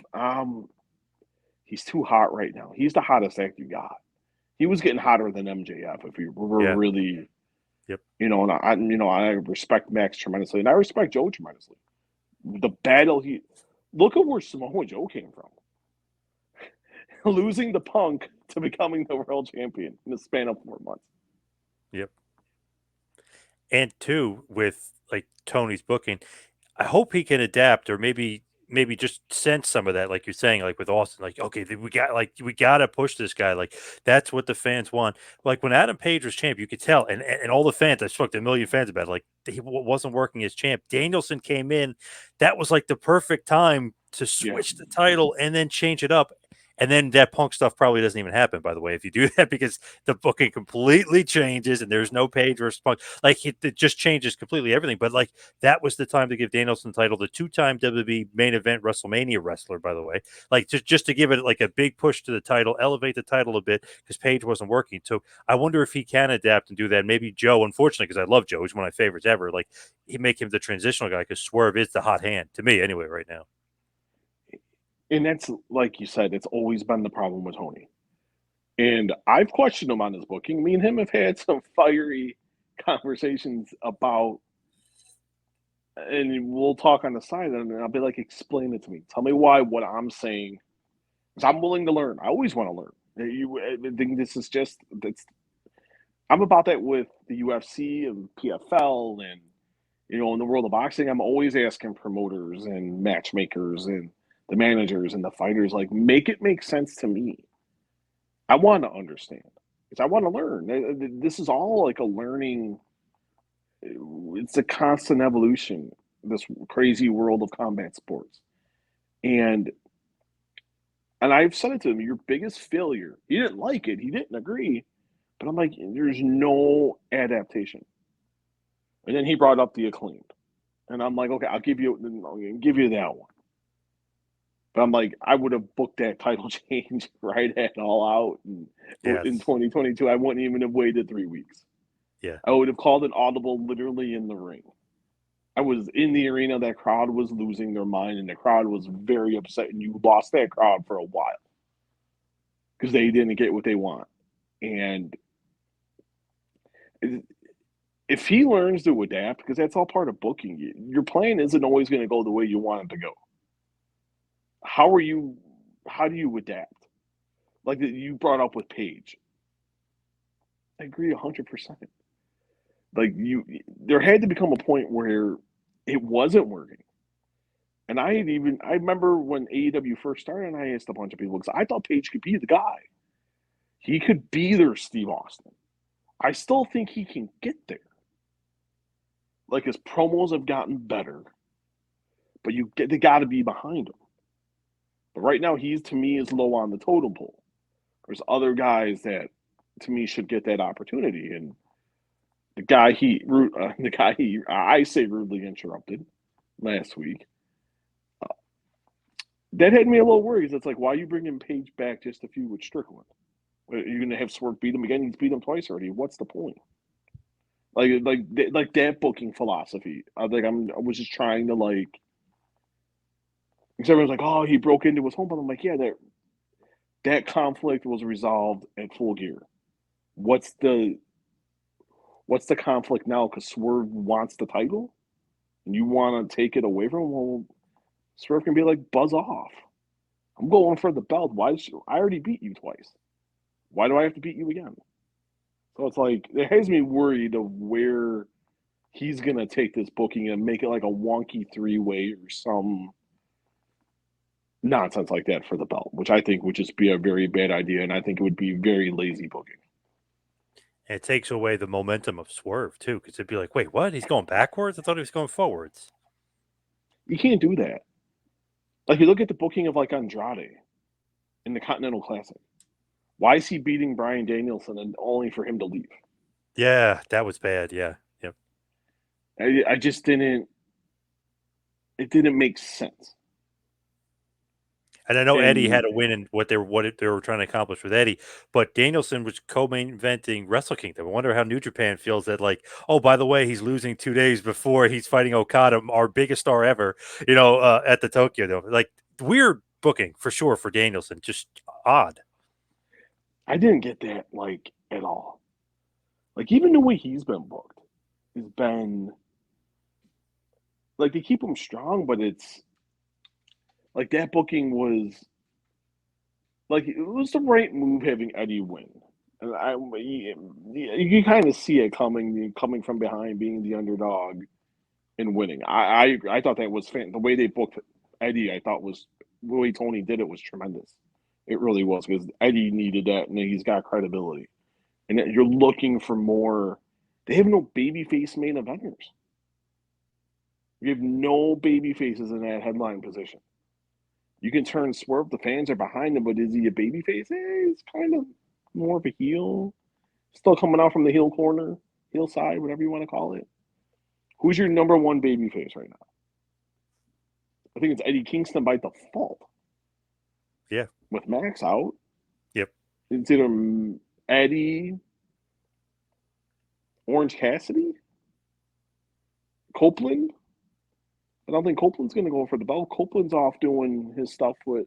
he's too hot right now, he's the hottest act you got. He was getting hotter than MJF if we were yeah, really, yep. I respect Max tremendously, and I respect Joe tremendously. The battle he look at where Samoa Joe came from, losing the Punk to becoming the world champion in the span of 4 months. Yep. And two, with like Tony's booking, I hope he can adapt, or maybe just sense some of that, like you're saying, like with Austin, like okay, we gotta push this guy, like that's what the fans want. Like when Adam Page was champ, you could tell, and all the fans, I spoke to a million fans about it, like wasn't working as champ. Danielson came in, that was like the perfect time to Yeah, switch the title and then change it up. And then that Punk stuff probably doesn't even happen, by the way, if you do that, because the booking completely changes and there's no Page versus Punk. Like it just changes completely everything. But like that was the time to give Danielson the title, the two-time WWE main event WrestleMania wrestler, by the way. Like just to give it like a big push to the title, elevate the title a bit, because Page wasn't working. So I wonder if he can adapt and do that. Maybe Joe, unfortunately, because I love Joe, he's one of my favorites ever. Like he make him the transitional guy, because Swerve is the hot hand to me anyway right now. and that's like you said, it's always been the problem with Tony. And I've questioned him on his booking. Me and him have had some fiery conversations about, and we'll talk on the side, and I'll be like, explain it to me. Tell me why what I'm saying, because I'm willing to learn. I always want to learn. I think this is just, I'm about that with the UFC and PFL, and in the world of boxing, I'm always asking promoters and matchmakers and the managers and the fighters, like, make it make sense to me. I want to understand because I want to learn. This is all like a learning. It's a constant evolution. This crazy world of combat sports, and I've said it to him. Your biggest failure. He didn't like it. He didn't agree. But I'm like, there's no adaptation. And then he brought up the acclaimed, and I'm like, okay, I'll give you that one. But I'm like, I would have booked that title change right at All Out in Yes. 2022. I wouldn't even have waited 3 weeks. Yeah. I would have called an audible literally in the ring. I was in the arena. That crowd was losing their mind, and the crowd was very upset. And you lost that crowd for a while because they didn't get what they want. And if he learns to adapt, because that's all part of booking, your plan isn't always going to go the way you want it to go. How are you? How do you adapt? Like you brought up with Paige, I agree 100%. Like there had to become a point where it wasn't working. And I remember when AEW first started, and I asked a bunch of people because I thought Paige could be the guy. He could be their Steve Austin. I still think he can get there. Like his promos have gotten better, but they got to be behind him. But right now, he's to me is low on the totem pole. There's other guys that to me should get that opportunity, and the guy he I say rudely interrupted last week. That had me a little worried. It's like, why are you bringing Page back just to feud with Strickland? Are you going to have Swerve beat him again? He's beat him twice already. What's the point? like that booking philosophy. I was just trying to like, because everyone's like, oh, he broke into his home, but I'm like, yeah, that conflict was resolved at Full Gear. What's the what's the conflict now? Because Swerve wants the title, and you want to take it away from him. Well, Swerve can be like, buzz off. I'm going for the belt. I already beat you twice. Why do I have to beat you again? So it's like it has me worried of where he's gonna take this booking and make it like a wonky three-way or some nonsense like that for the belt, which I think would just be a very bad idea, and I think it would be very lazy booking. And it takes away the momentum of Swerve too, because it'd be like, wait, what? He's going backwards? I thought he was going forwards. You can't do that. Like you look at the booking of like Andrade in the Continental Classic. Why is he beating Brian Danielson and only for him to leave? Yeah, that was bad. Yeah. Yep. I just didn't. It didn't make sense. And I know Eddie had And a win in they were trying to accomplish with Eddie, but Danielson was co-main eventing Wrestle Kingdom. I wonder how New Japan feels that like, oh, by the way, he's losing 2 days before he's fighting Okada, our biggest star ever. At the Tokyo Dome. Like weird booking for sure for Danielson, just odd. I didn't get that like at all. Like even the way he's been booked has been like they keep him strong, but it's like that booking was like it was the right move having Eddie win. And you kind of see it coming from behind, being the underdog and winning. I thought that was the way they booked Eddie. I thought was the way Tony did it was tremendous. It really was because Eddie needed that, and he's got credibility. And you're looking for more. They have no babyface main eventers. You have no baby faces in that headline position. You can turn Swerve. The fans are behind him, but is he a baby face? He's kind of more of a heel. Still coming out from the heel corner, heel side, whatever you want to call it. Who's your number one baby face right now? I think it's Eddie Kingston by default. Yeah. With Max out, Yep. it's either Eddie, Orange Cassidy, Copeland. I don't think Copeland's going to go for the belt. Copeland's off doing his stuff with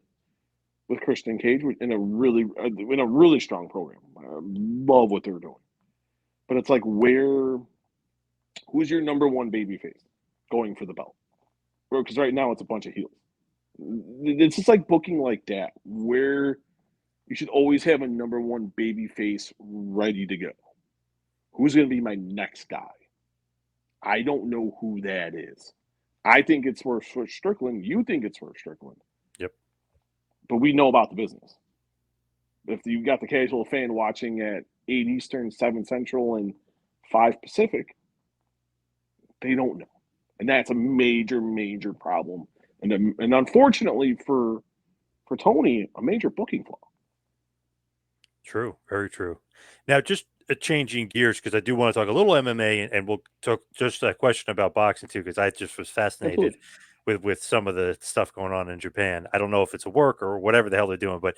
Christian Cage in a really strong program. I love what they're doing. But it's like who's your number one baby face going for the belt? Because right now it's a bunch of heels. It's just like booking like that, where you should always have a number one baby face ready to go. Who's going to be my next guy? I don't know who that is. I think it's for Strickland. You think it's for Strickland. Yep. But we know about the business. If you got the casual fan watching at 8 Eastern, 7 Central, and 5 Pacific, they don't know. And that's a major, major problem. And unfortunately for Tony, a major booking flaw. True, very true. Now, just changing gears because I do want to talk a little MMA, and we'll talk just a question about boxing too, because I just was fascinated Absolutely. with some of the stuff going on in Japan. I don't know if it's a work or whatever the hell they're doing, but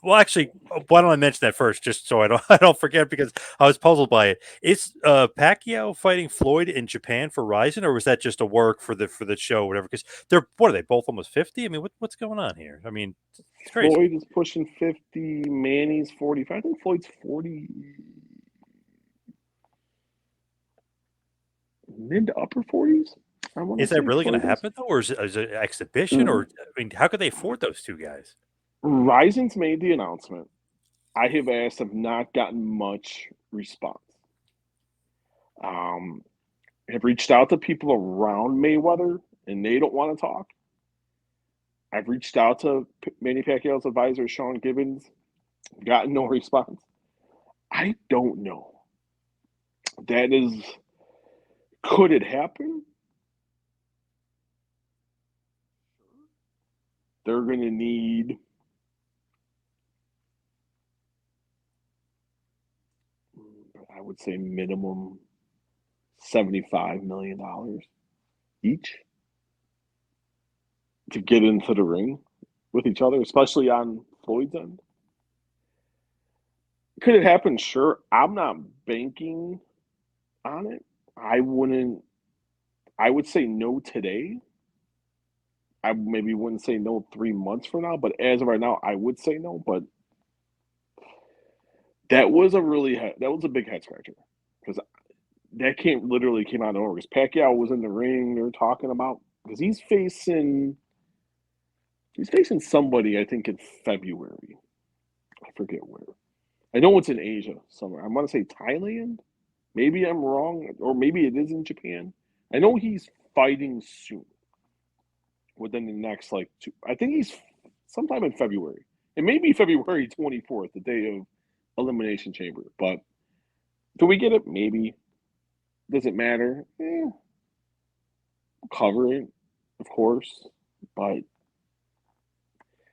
well, actually, why don't I mention that first, just so I don't I don't forget because I was puzzled by it. Is Pacquiao fighting Floyd in Japan for Ryzen, or was that just a work for the show, or whatever? Because they're what are they both almost 50? I mean, what's going on here? I mean, it's crazy. Floyd is pushing 50. Manny's 45. I think Floyd's 40, mid to upper 40s. I want Is to that say really gonna Floyd is. happen though, or is it an exhibition? Or I mean, how could they afford those 2 guys? Rising's made the announcement. I have asked, have not gotten much response. Um, have reached out to people around Mayweather, and they don't want to talk. I've reached out to Manny Pacquiao's advisor, Sean Gibbons, gotten no response. I don't know. That is, could it happen? They're going to need, I would say, minimum $75 million each to get into the ring with each other, especially on Floyd's end. Could it happen? Sure. I'm not banking on it. I wouldn't. I would say no today. I maybe wouldn't say no 3 months from now, but as of right now, I would say no. But that was that was a big head scratcher because that came out of nowhere. Because Pacquiao was in the ring. They're talking about because he's facing somebody I think in February. I forget where. I know it's in Asia somewhere. I want to say Thailand. Maybe I'm wrong, or maybe it is in Japan. I know he's fighting soon, within the next like two. I think he's sometime in February. It may be February 24th, the day of Elimination Chamber. But do we get it? Maybe. Does it matter? Cover it, of course. But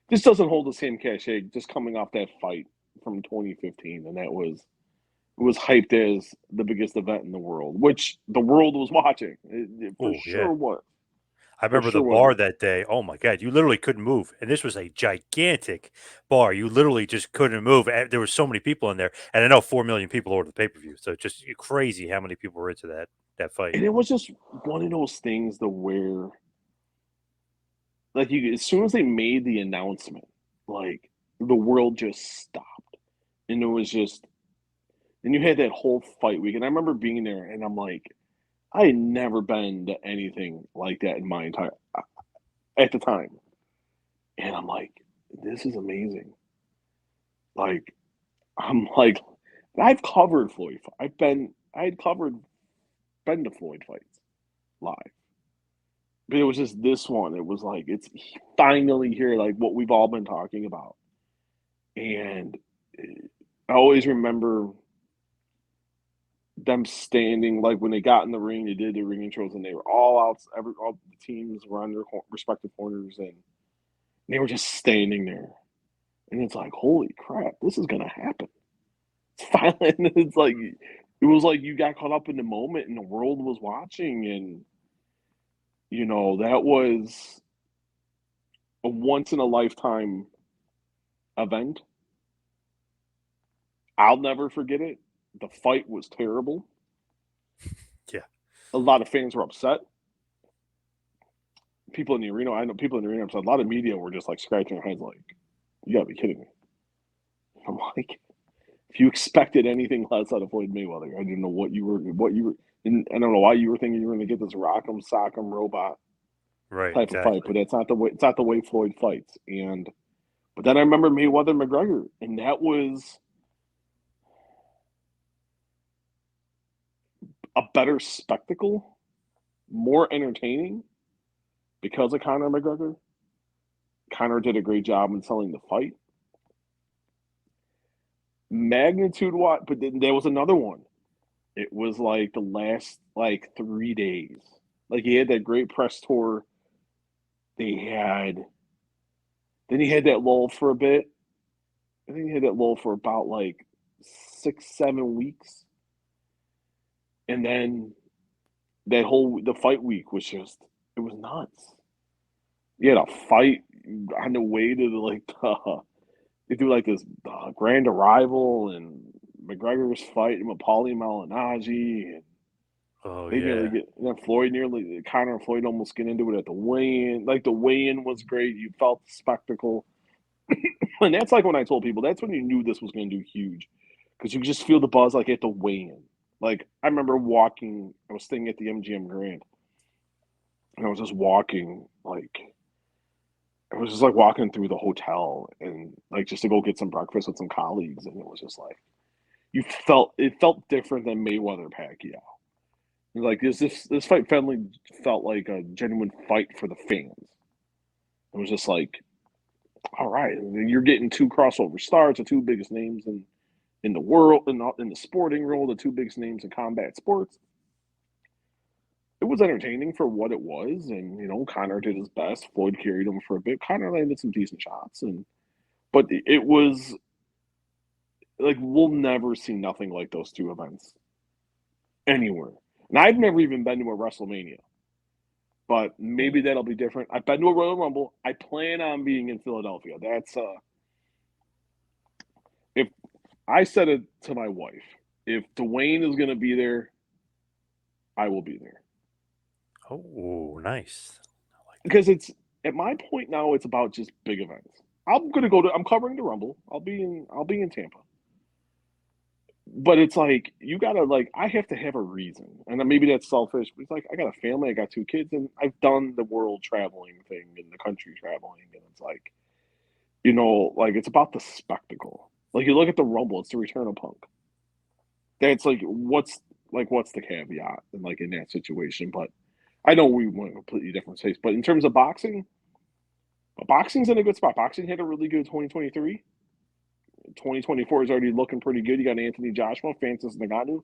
this doesn't hold the same cachet just coming off that fight from 2015. And it was hyped as the biggest event in the world, which the world was watching. It for Oh yeah. sure was. I For remember the sure was. bar that day. Oh my god, you literally couldn't move, and this was a gigantic bar. You literally just couldn't move. And there were so many people in there, and I know 4 million people ordered the pay per view. So just crazy how many people were into that fight. And it was just one of those things to where like you as soon as they made the announcement, like the world just stopped. And it was just and you had that whole fight week. And I remember being there and I'm like, I had never been to anything like that in my entire at the time. And I'm like, this is amazing. Like I'm like I've covered Floyd. I had covered been to Floyd fights live. But it was just this one. It was like it's finally here, like what we've all been talking about. And I always remember them standing like when they got in the ring, they did the ring intros, and they were all out. All the teams were on their respective corners, and they were just standing there. And it's like, holy crap, this is gonna happen. It's finally, and it's like it was like you got caught up in the moment, and the world was watching, and that was a once in a lifetime event. I'll never forget it. The fight was terrible. Yeah. A lot of fans were upset. People in the arena, I know people in the arena, so a lot of media were just like scratching their heads, like, "You gotta be kidding me!" I'm like, if you expected anything less out of Floyd Mayweather, I didn't know what you were, and I don't know why you were thinking you were going to get this rock'em sock'em robot Right. type of fight, Exactly. but that's not the way. It's not the way Floyd fights. And but then I remember Mayweather McGregor, and that was a better spectacle, more entertaining because of Conor McGregor. Conor did a great job in selling the fight. Magnitude what? But then there was another one. It was like the last like 3 days. Like he had that great press tour. They had then he had that lull for a bit. I think he had that lull for about like 6, 7 weeks. And then the fight week was just it was nuts. He had a fight on the way to they do like this grand arrival and McGregor's fighting with Paulie Malignaggi and Oh they nearly yeah. get and then Floyd nearly Connor and Floyd almost get into it at the weigh-in. Like the weigh-in was great. You felt the spectacle. And that's like when I told people that's when you knew this was gonna do huge. Because you could just feel the buzz like at the weigh-in. Like I remember I was staying at the MGM Grand and I was just walking like I was just like walking through the hotel and like just to go get some breakfast with some colleagues and it was just like it felt different than Mayweather Pacquiao. Like this fight finally felt like a genuine fight for the fans. It was just like, all right, you're getting two crossover stars, the two biggest names in the world, in the sporting world, the two biggest names in combat sports. It was entertaining for what it was, and Connor did his best. Floyd carried him for a bit. Connor landed some decent shots, but it was like we'll never see nothing like those two events anywhere. And I've never even been to a WrestleMania. But maybe that'll be different. I've been to a Royal Rumble. I plan on being in Philadelphia. That's if I said it to my wife, if Dwayne is going to be there, I will be there Oh, nice. I like that. because it's at my point now. It's about just big events. I'm gonna go to. I'm covering the Rumble. I'll be in Tampa. But it's like you gotta like I have to have a reason, and then maybe that's selfish. But it's like I got a family, I got two kids, and I've done the world traveling thing and the country traveling, and it's like like it's about the spectacle. Like you look at the Rumble, it's the return of Punk. That's what's the caveat and like in that situation? But I know we went a completely different space. But in terms of boxing, boxing's in a good spot. Boxing had a really good 2023. 2024 is already looking pretty good. You got Anthony Joshua, Francis Ngannou,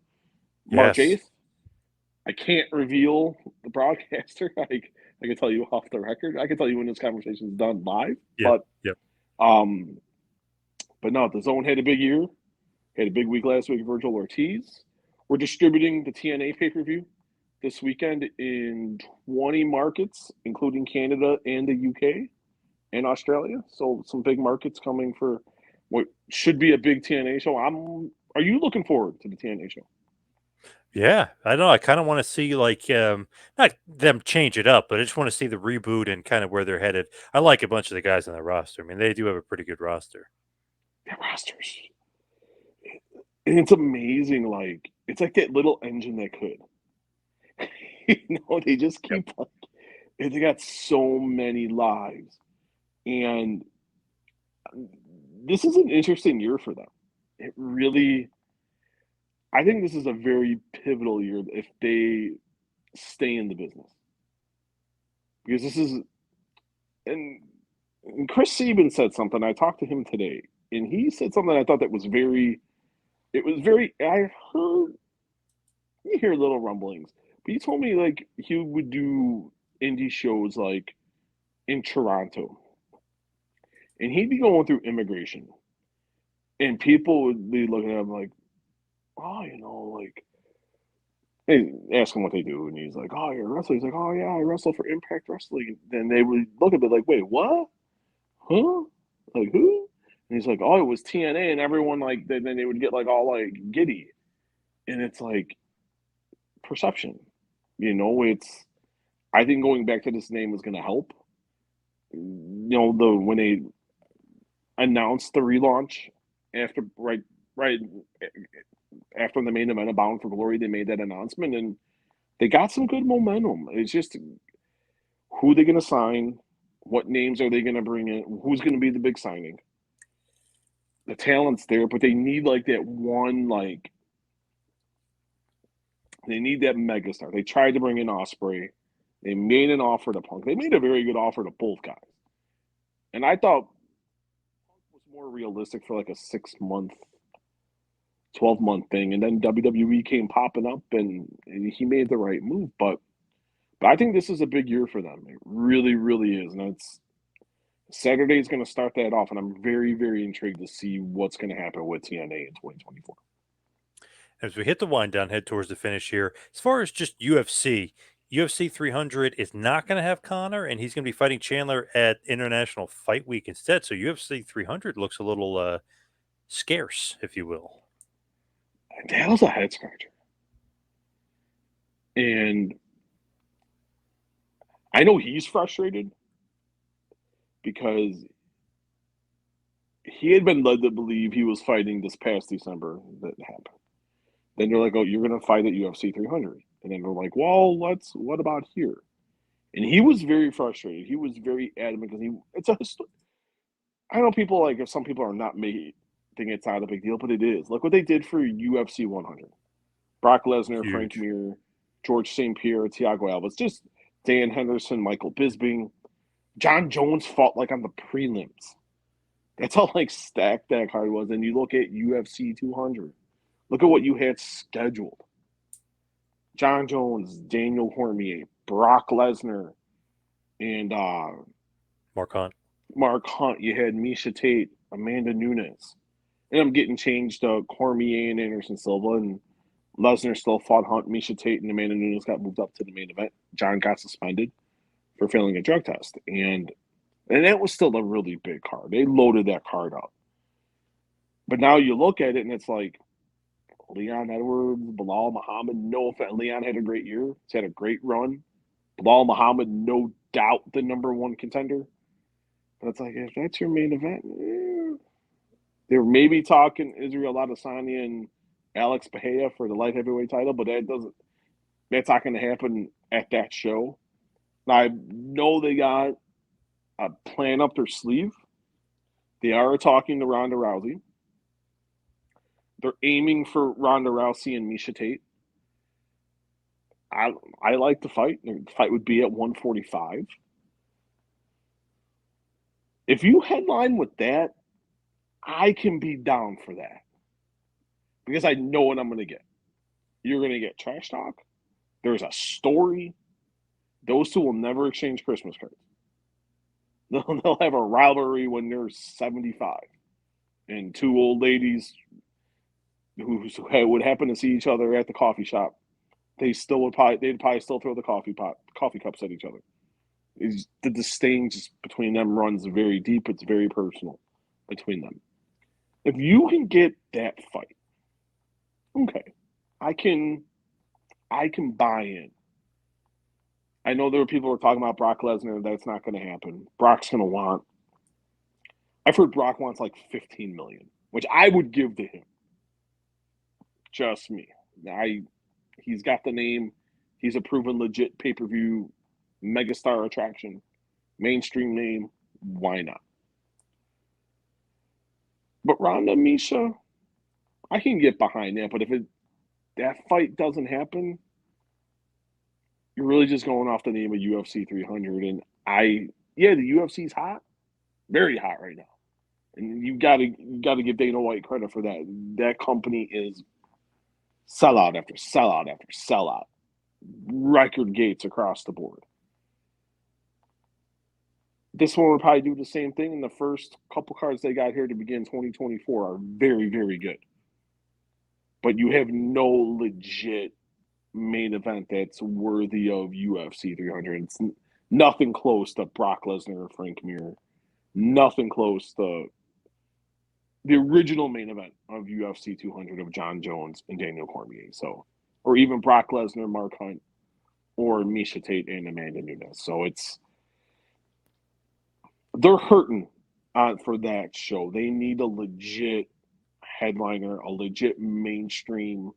March Yes. 8th. I can't reveal the broadcaster. I can tell you off the record. I can tell you when this conversation is done live. Yep. Yep. Um, but no, the Zone had a big year. Had a big week last week. Virgil Ortiz. We're distributing the TNA pay per view this weekend in 20 markets, including Canada and the UK and Australia. So some big markets coming for what should be a big TNA show. Are you looking forward to the TNA show? Yeah, I know. I kind of want to see like not them change it up, but I just want to see the reboot and kind of where they're headed. I like a bunch of the guys on the roster. I mean, they do have a pretty good roster. Their rosters. And it's amazing, like it's like that little engine that could. They just Yep. keep like they got so many lives. And this is an interesting year for them. It really I think this is a very pivotal year if they stay in the business. Because this is and, and Chris Sabin said something. I talked to him today, and he said something I thought that was very I heard you hear little rumblings, but he told me like he would do indie shows like in Toronto, and he'd be going through immigration, and people would be looking at him like, oh, like they ask him what they do, and he's like, oh, you're a wrestler. He's like, oh yeah, I wrestle for Impact Wrestling. Then they would look at it like, wait, what? Huh? Like who? And he's like, oh, it was TNA, and everyone like then they would get like all like giddy, and it's like perception. It's I think going back to this name is going to help. The when they announced the relaunch after right after the main event of Bound for Glory, they made that announcement and they got some good momentum. It's just who they going to sign, what names are they going to bring in, who's going to be the big signing. The talent's there, but they need like that one they need that megastar. They tried to bring in Osprey. They made an offer to Punk. They made a very good offer to both guys. And I thought was more realistic for like a 6 month, 12-month thing. And then WWE came popping up and he made the right move. But I think this is a big year for them. It really, really is. And it's Saturday is going to start that off. And I'm very, very intrigued to see what's going to happen with TNA in 2024. As we hit the wind down, head towards the finish here. As far as just UFC 300 is not going to have Connor, and he's going to be fighting Chandler at International Fight Week instead. So UFC 300 looks a little scarce, if you will. That was a head scratcher. And I know he's frustrated because he had been led to believe he was fighting this past December that happened. Then they're like, "Oh, you're going to fight at UFC 300," and then they're like, "Well, what about here?" And he was very frustrated. He was very adamant because I know people like if some people are not made think it's not a big deal, but it is. Look what they did for UFC 100: Brock Lesnar, Frank Huge. Mir, George St. Pierre, Thiago Alves, just Dan Henderson, Michael Bisping, John Jones fought like on the prelims. That's how like stacked that card was. And you look at UFC 200. Look at what you had scheduled. John Jones, Daniel Cormier, Brock Lesnar, and Mark Hunt. Mark Hunt. You had Misha Tate, Amanda Nunes. And I'm getting changed to Cormier and Anderson Silva. And Lesnar still fought Hunt, Misha Tate, and Amanda Nunes got moved up to the main event. John got suspended for failing a drug test. And that was still a really big card. They loaded that card up. But now you look at it and it's like, Leon Edwards, Bilal Muhammad. No offense, Leon had a great year. He's had a great run. Bilal Muhammad, no doubt the number one contender. But it's like, if that's your main event, they're maybe talking Israel Adesanya and Alex Bahia for the light heavyweight title, but that's not going to happen at that show. I know they got a plan up their sleeve. They are talking to Ronda Rousey. They're aiming for Ronda Rousey and Misha Tate. I like the fight. The fight would be at 145. If you headline with that, I can be down for that because I know what I'm going to get. You're going to get trash talk. There's a story. Those two will never exchange Christmas cards. They'll have a rivalry when they're 75, and two old ladies who would happen to see each other at the coffee shop. They'd probably still throw the coffee cups at each other. The disdain just between them runs very deep. It's very personal between them. If you can get that fight, okay, I can buy in. I know there were people who were talking about Brock Lesnar. That's not going to happen. Brock's going to want. I've heard Brock wants like $15 million, which I would give to him. Just me. He's got the name. He's a proven legit pay-per-view megastar attraction, mainstream name. Why not? But Ronda Misha, I can get behind that. But if that fight doesn't happen, you're really just going off the name of UFC 300. And the UFC's hot, very hot right now. And you got to give Dana White credit for that. That company is sellout after sellout after sellout, record gates across the board. This one would probably do the same thing. And the first couple cards they got here to begin 2024 are very, very good. But you have no legit main event that's worthy of UFC 300. It's nothing close to Brock Lesnar or Frank Mir. Nothing close to the original main event of UFC 200 of John Jones and Daniel Cormier. So, or even Brock Lesnar, Mark Hunt, or Misha Tate and Amanda Nunes. So they're hurting for that show. They need a legit headliner, a legit mainstream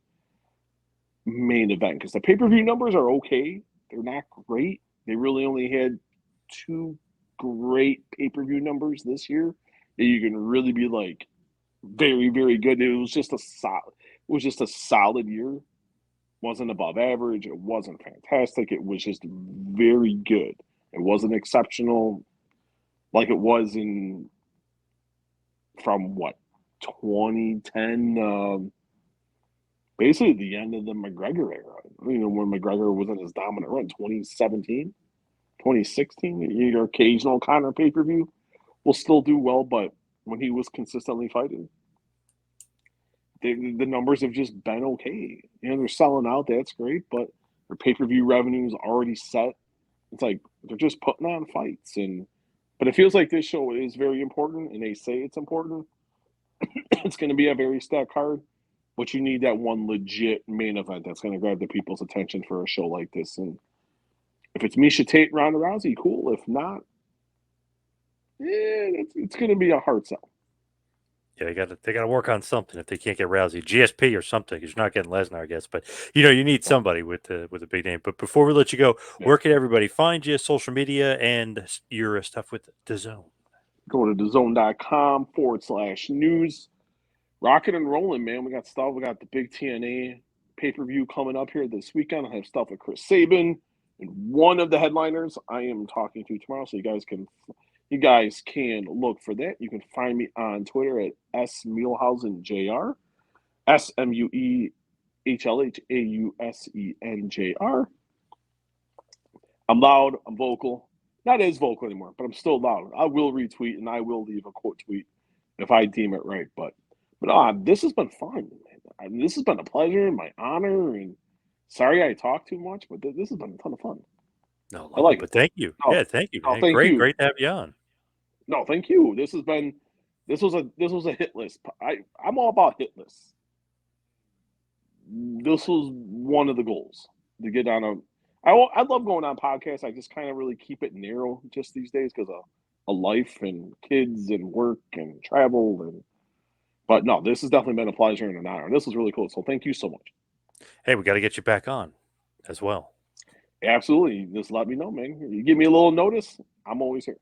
main event because the pay-per-view numbers are okay. They're not great. They really only had two great pay-per-view numbers this year that you can really be like very, very good. It was just a solid year. It wasn't above average. It wasn't fantastic. It was just very good. It wasn't exceptional like it was from 2010, basically the end of the McGregor era. When McGregor was in his dominant run, 2017, 2016, your occasional Conor pay-per-view will still do well, but when he was consistently fighting, the numbers have just been okay. They're selling out, that's great, but their pay-per-view revenue is already set. It's like they're just putting on fights, but it feels like this show is very important, and they say it's important. It's going to be a very stacked card, but you need that one legit main event that's going to grab the people's attention for a show like this. And if it's Misha Tate, Ronda Rousey, cool. If not, it's going to be a hard sell. Yeah, they got to work on something if they can't get Rousey, GSP or something, because you're not getting Lesnar, I guess. But you need somebody with a big name. But before we let you go, where can everybody find you? Social media and your stuff with DAZN. Go to DAZN.com/news. Rocking and rolling, man. We got stuff. We got the big TNA pay-per-view coming up here this weekend. I have stuff with Chris Sabin and one of the headliners I am talking to tomorrow, so you guys can look for that. You can find me on Twitter at smuelhausenjr, SMUEHLHAUSENJR. I'm loud. I'm vocal. Not as vocal anymore, but I'm still loud. I will retweet and I will leave a quote tweet if I deem it right. But this has been fun. This has been a pleasure and my honor. And sorry I talked too much, but this has been a ton of fun. No, I like it. But thank you. Yeah, thank you, man. Thank you. Great to have you on. No, thank you. This was a hit list. I'm all about hit lists. this was one of the goals to get on a. I love going on podcasts. I just kind of really keep it narrow just these days because of life and kids and work and travel and. But no, this has definitely been a pleasure and an honor. This was really cool. So thank you so much. Hey, we got to get you back on as well. Absolutely, just let me know, man. You give me a little notice. I'm always here.